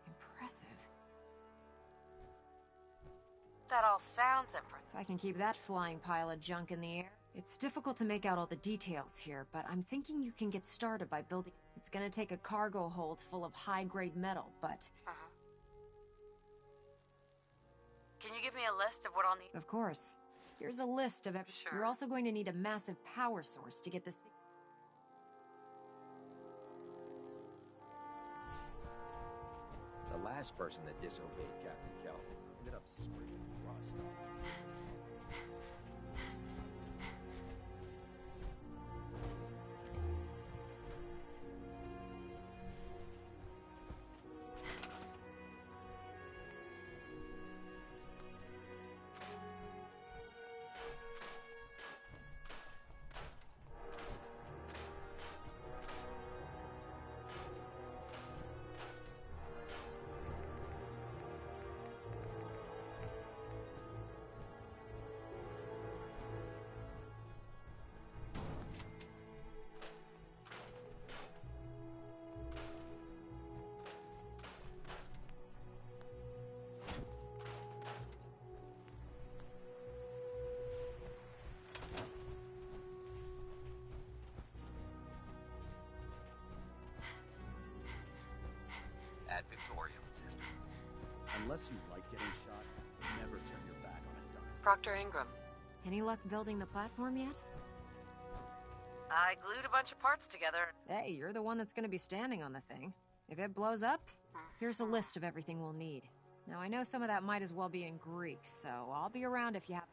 Impressive. That all sounds impressive. If I can keep that flying pile of junk in the air, It's difficult to make out all the details here, but I'm thinking you can get started by building... It's gonna take a cargo hold full of high-grade metal, but... Can you give me a list of what I'll need? Of course. Here's a list of... Sure. You're also going to need a massive power source to get this... The last person that disobeyed Captain Kelsey ended up spraying rust on him. Ad Victoriam, sister. Unless you like getting shot, never turn your back on a gun. Proctor Ingram. Any luck building the platform yet? I glued a bunch of parts together. Hey, you're the one that's gonna be standing on the thing. If it blows up, here's a list of everything we'll need. Now, I know some of that might as well be in Greek, so I'll be around if you have...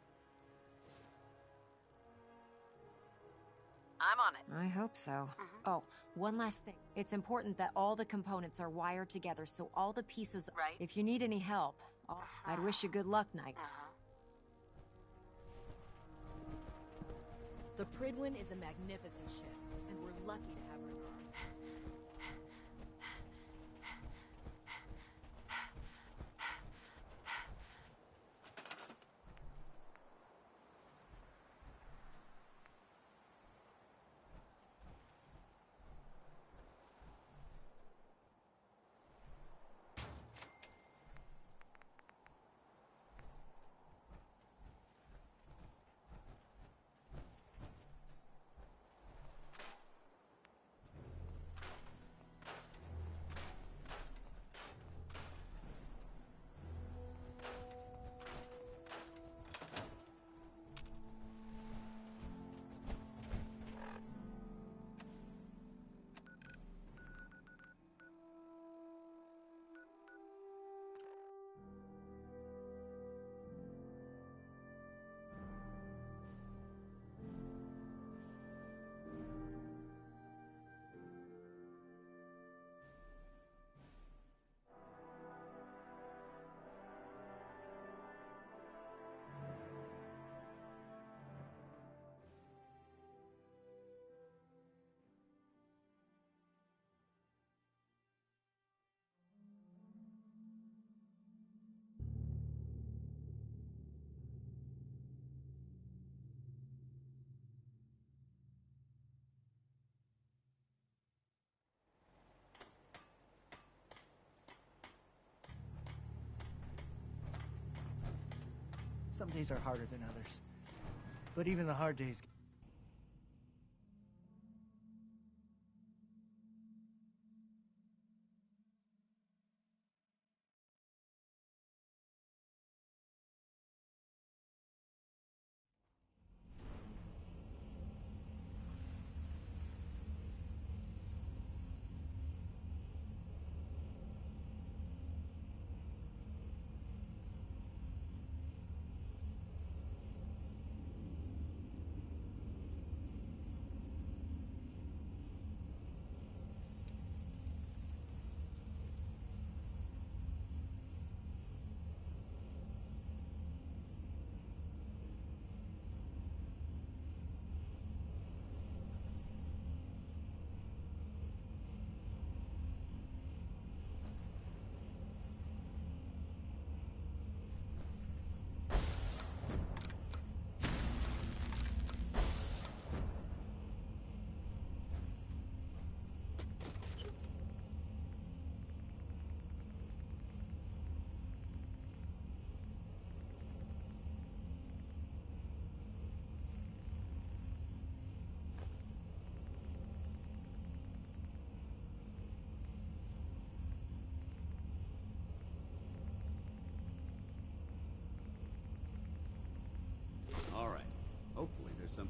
I'm on it. I hope so. Oh, one last thing. It's important that all the components are wired together so all the pieces... Right. If you need any help, I'd wish you good luck, Knight. The Prydwen is a magnificent ship, and we're lucky to have her as ours. Some days are harder than others. But even the hard days...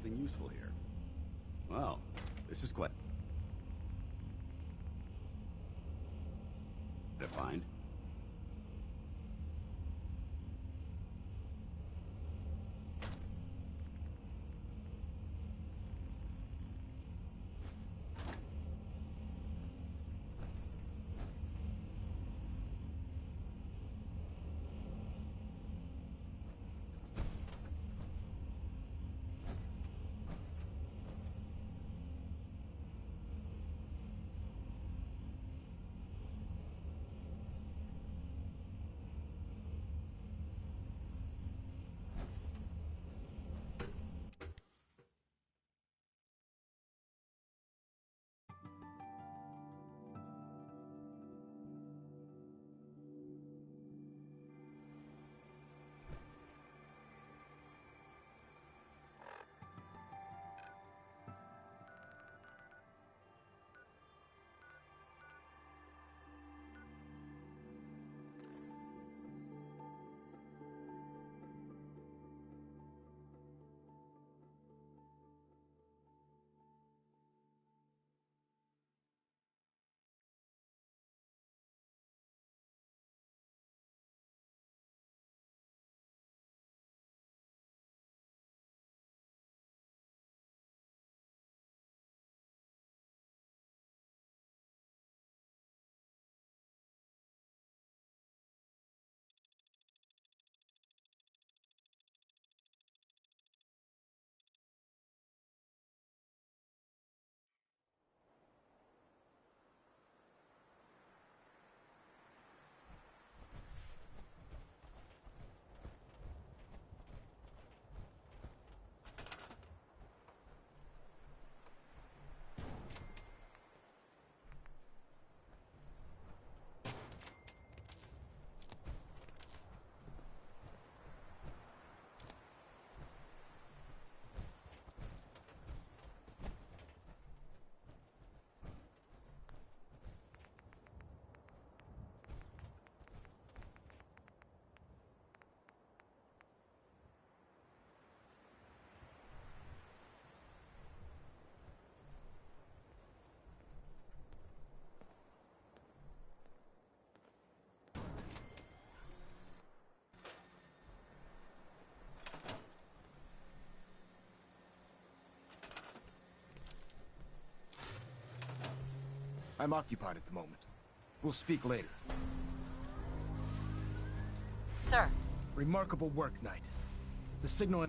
something useful here. Well, this is quite... to find. I'm occupied at the moment. We'll speak later. Sir. Remarkable work, Knight. The signal...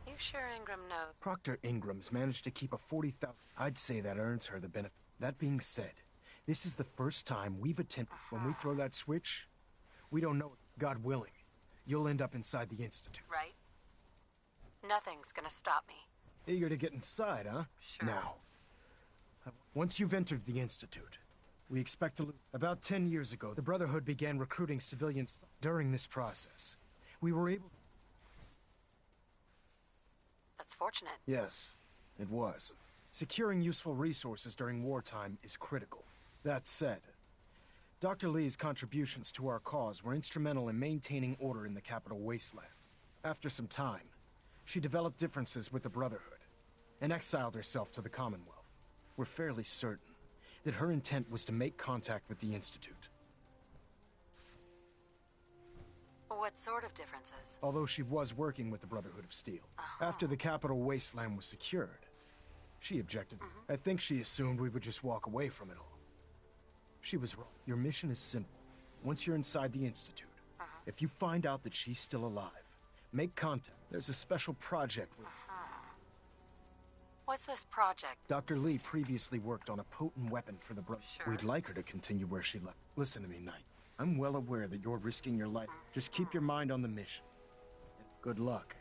You sure Ingram knows? Proctor Ingram's managed to keep a 40,000... I'd say that earns her the benefit. That being said, this is the first time we've attempted... When we throw that switch, we don't know... God willing, you'll end up inside the Institute. Right? Nothing's gonna stop me. Eager to get inside, huh? Sure. Now, once you've entered the Institute, we expect to lose... About 10 years ago, the Brotherhood began recruiting civilians. During this process, we were able... That's fortunate. Yes, it was. Securing useful resources during wartime is critical. That said, Dr. Lee's contributions to our cause were instrumental in maintaining order in the capital wasteland. After some time, she developed differences with the Brotherhood and exiled herself to the Commonwealth. We're fairly certain that her intent was to make contact with the Institute. What sort of differences? Although she was working with the Brotherhood of Steel. After the capital wasteland was secured, she objected. I think she assumed we would just walk away from it all. She was wrong. Your mission is simple. Once you're inside the Institute, if you find out that she's still alive, make contact. There's a special project with... What's this project? Dr. Lee previously worked on a potent weapon for the Brotherhood. Sure. We'd like her to continue where she left. Listen to me, Knight. I'm well aware that you're risking your life. Just keep your mind on the mission. Good luck.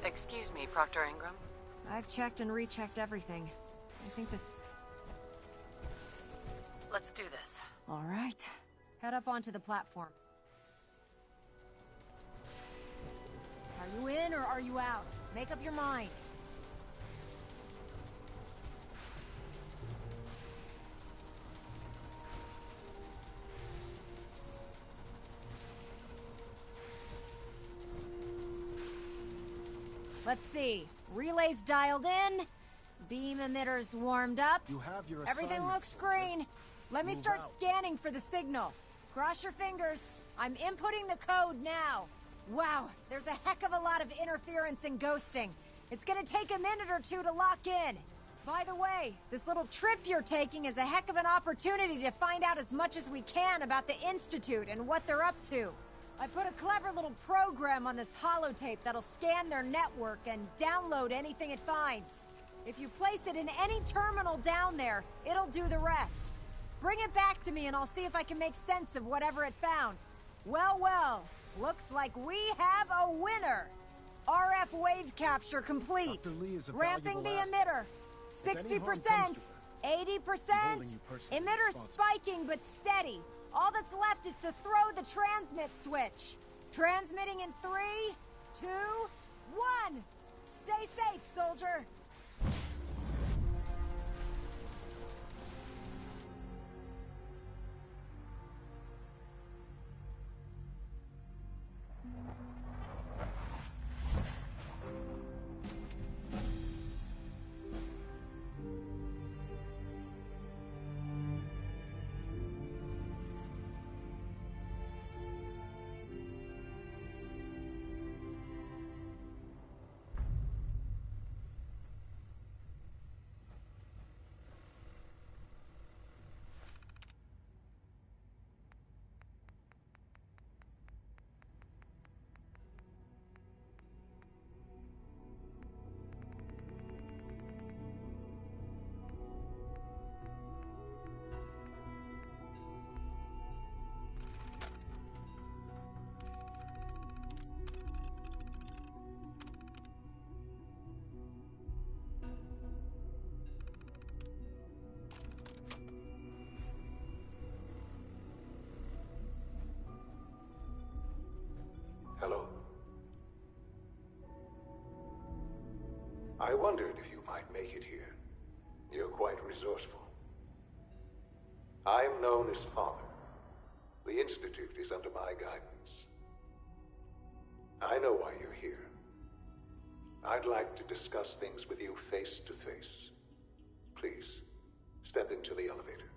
Excuse me, Proctor Ingram. I've checked and rechecked everything. I think this... Let's do this. All right. Head up onto the platform. Are you in or are you out? Make up your mind. Let's see. Relays dialed in. Beam emitters warmed up. You have your Everything assignment, looks green. Let me Move start out. scanning for the signal. Cross your fingers. I'm inputting the code now. Wow, there's a heck of a lot of interference and ghosting. It's gonna take a minute or two to lock in. By the way, this little trip you're taking is a heck of an opportunity to find out as much as we can about the Institute and what they're up to. I put a clever little program on this holotape that'll scan their network and download anything it finds. If you place it in any terminal down there, it'll do the rest. Bring it back to me and I'll see if I can make sense of whatever it found. Well, well, looks like we have a winner. RF wave capture complete. Dr. Lee is a Ramping the valuable emitter. If any harm comes 60%, to her, 80%. Emitter's spiking but steady. All that's left is to throw the transmit switch. Transmitting in 3, 2, 1. Stay safe, soldier. Hello. I wondered if you might make it here. You're quite resourceful. I am known as Father. The Institute is under my guidance. I know why you're here. I'd like to discuss things with you face to face. Please, step into the elevator.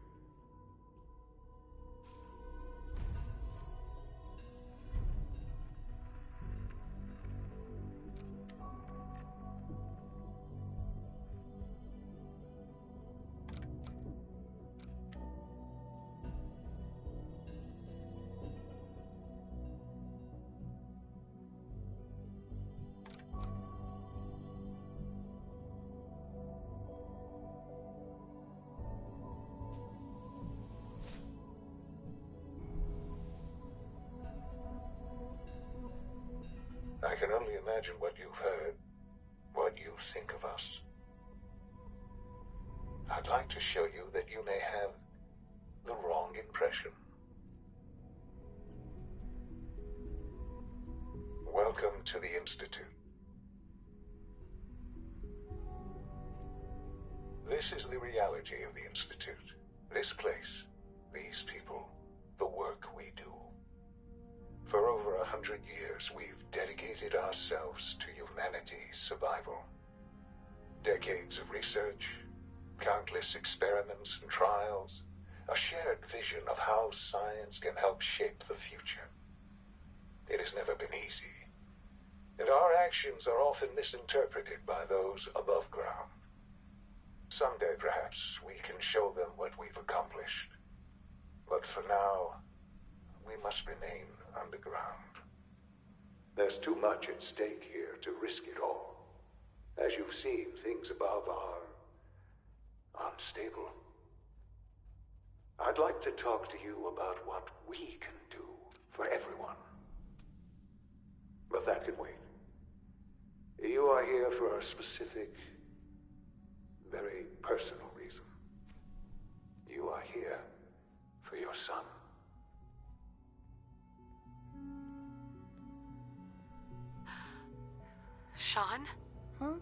I can only imagine what you've heard, what you think of us. I'd like to show you that you may have the wrong impression. Welcome to the Institute. This is the reality of the Institute. This place, these people, the work we do. For over 100 years, we've dedicated ourselves to humanity's survival. Decades of research, countless experiments and trials, a shared vision of how science can help shape the future. It has never been easy, and our actions are often misinterpreted by those above ground. Someday, perhaps, we can show them what we've accomplished. But for now, we must remain underground. There's too much at stake here to risk it all. As you've seen, things above are unstable. I'd like to talk to you about what we can do for everyone. But that can wait. You are here for a specific, very personal reason. You are here for your son. Sean? Huh?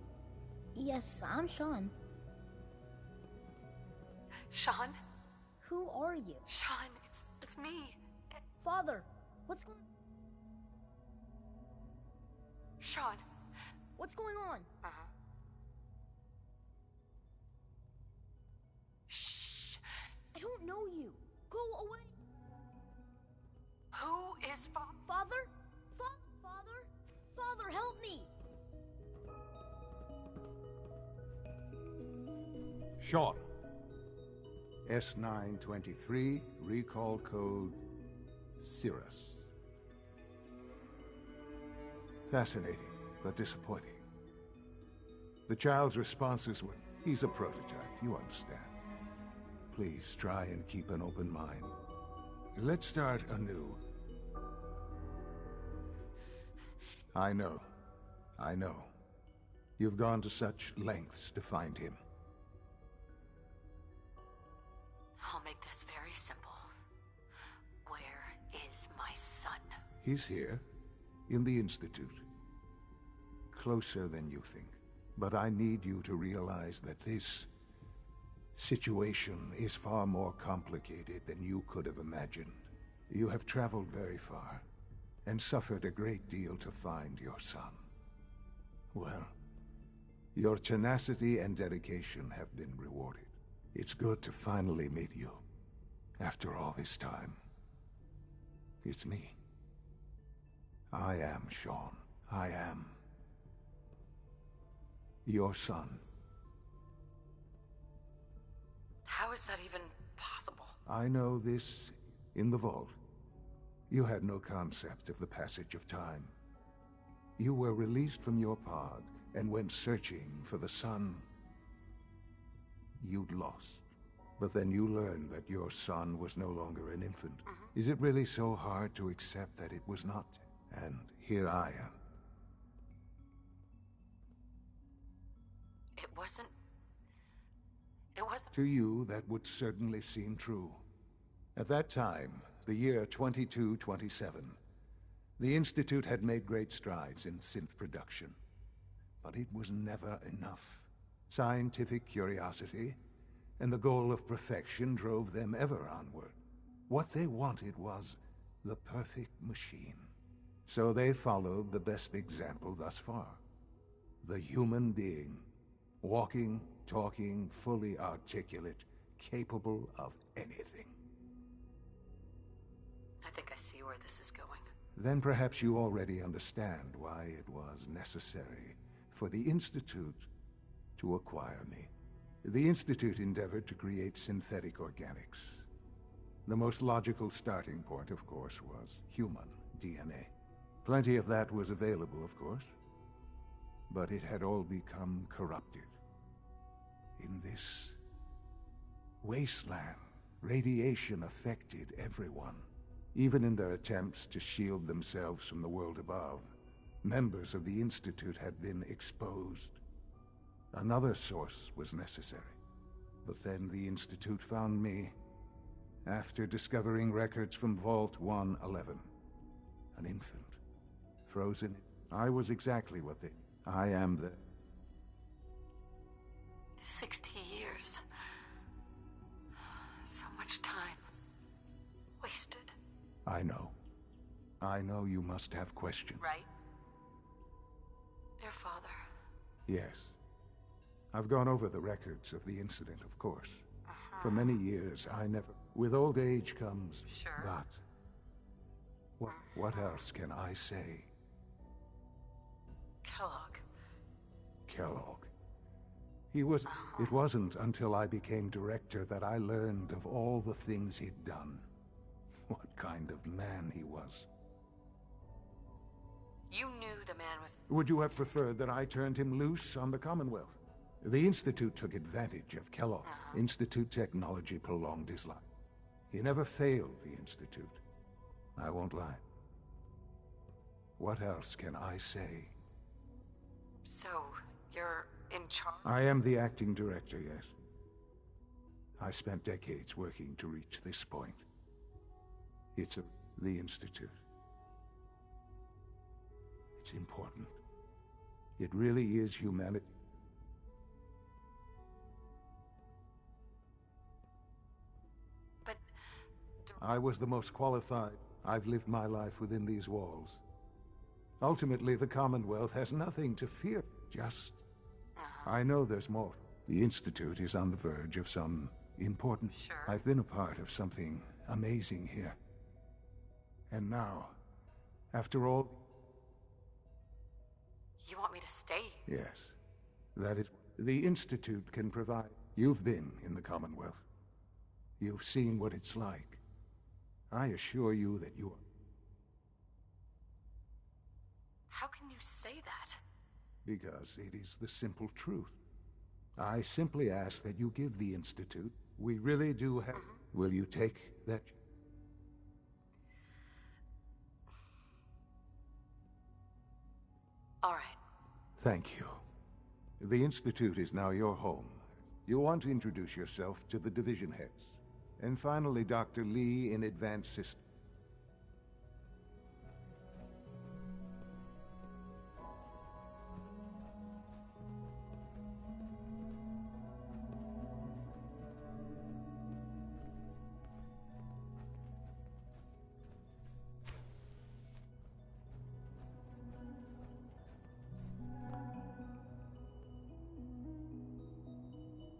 Yes, I'm Sean. Sean? Who are you? Sean, it's me. Father, what's going... Sean, What's going on? Shh. I don't know you. Go away. Who is Father? Father? Father, help me! Sean. S923, recall code Cirrus. Fascinating, but disappointing. The child's responses were, he's a prototype, you understand. Please try and keep an open mind. Let's start anew. I know. You've gone to such lengths to find him. I'll make this very simple. Where is my son? He's here, in the Institute. Closer than you think. But I need you to realize that this situation is far more complicated than you could have imagined. You have traveled very far, and suffered a great deal to find your son. Well, your tenacity and dedication have been rewarded. It's good to finally meet you, after all this time. It's me. I am Sean. I am your son. How is that even possible? I know this in the vault. You had no concept of the passage of time. You were released from your pod and went searching for the son you'd lost. But then you learned that your son was no longer an infant. Is it really so hard to accept that it was not? And here I am. It wasn't... To you, that would certainly seem true. At that time, the year 2227, the Institute had made great strides in synth production. But it was never enough. Scientific curiosity and the goal of perfection drove them ever onward. What they wanted was the perfect machine. So they followed the best example thus far. The human being. Walking, talking, fully articulate, capable of anything. I think I see where this is going. Then perhaps you already understand why it was necessary for the Institute to acquire me. The Institute endeavored to create synthetic organics. The most logical starting point, of course, was human DNA. Plenty of that was available, of course. But it had all become corrupted. In this wasteland, radiation affected everyone. Even in their attempts to shield themselves from the world above, members of the Institute had been exposed. Another source was necessary. But then the Institute found me after discovering records from Vault 111. An infant. Frozen. I was exactly what they... I am the... 60 years. So much time. Wasted. I know. I know you must have questions. Right? Your father. Yes. I've gone over the records of the incident, of course. For many years, I never... With old age comes... Sure. But... What else can I say? Kellogg. Kellogg. He was... It wasn't until I became director that I learned of all the things he'd done. What kind of man he was. You knew the man was... Would you have preferred that I turned him loose on the Commonwealth? The Institute took advantage of Kellogg. Institute technology prolonged his life. He never failed the Institute. I won't lie. What else can I say? So, you're in charge? I am the acting director, yes. I spent decades working to reach this point. It's the Institute. It's important. It really is humanity. But... I was the most qualified. I've lived my life within these walls. Ultimately, the Commonwealth has nothing to fear. Just... I know there's more. The Institute is on the verge of some important... Sure. I've been a part of something amazing here. And now, after all... You want me to stay? Yes. That is... The Institute can provide... You've been in the Commonwealth. You've seen what it's like. I assure you that you are... How can you say that? Because it is the simple truth. I simply ask that you give the Institute... We really do have... Will you take that... All right. Thank you. The Institute is now your home. You want to introduce yourself to the division heads. And finally, Dr. Lee in Advanced Systems.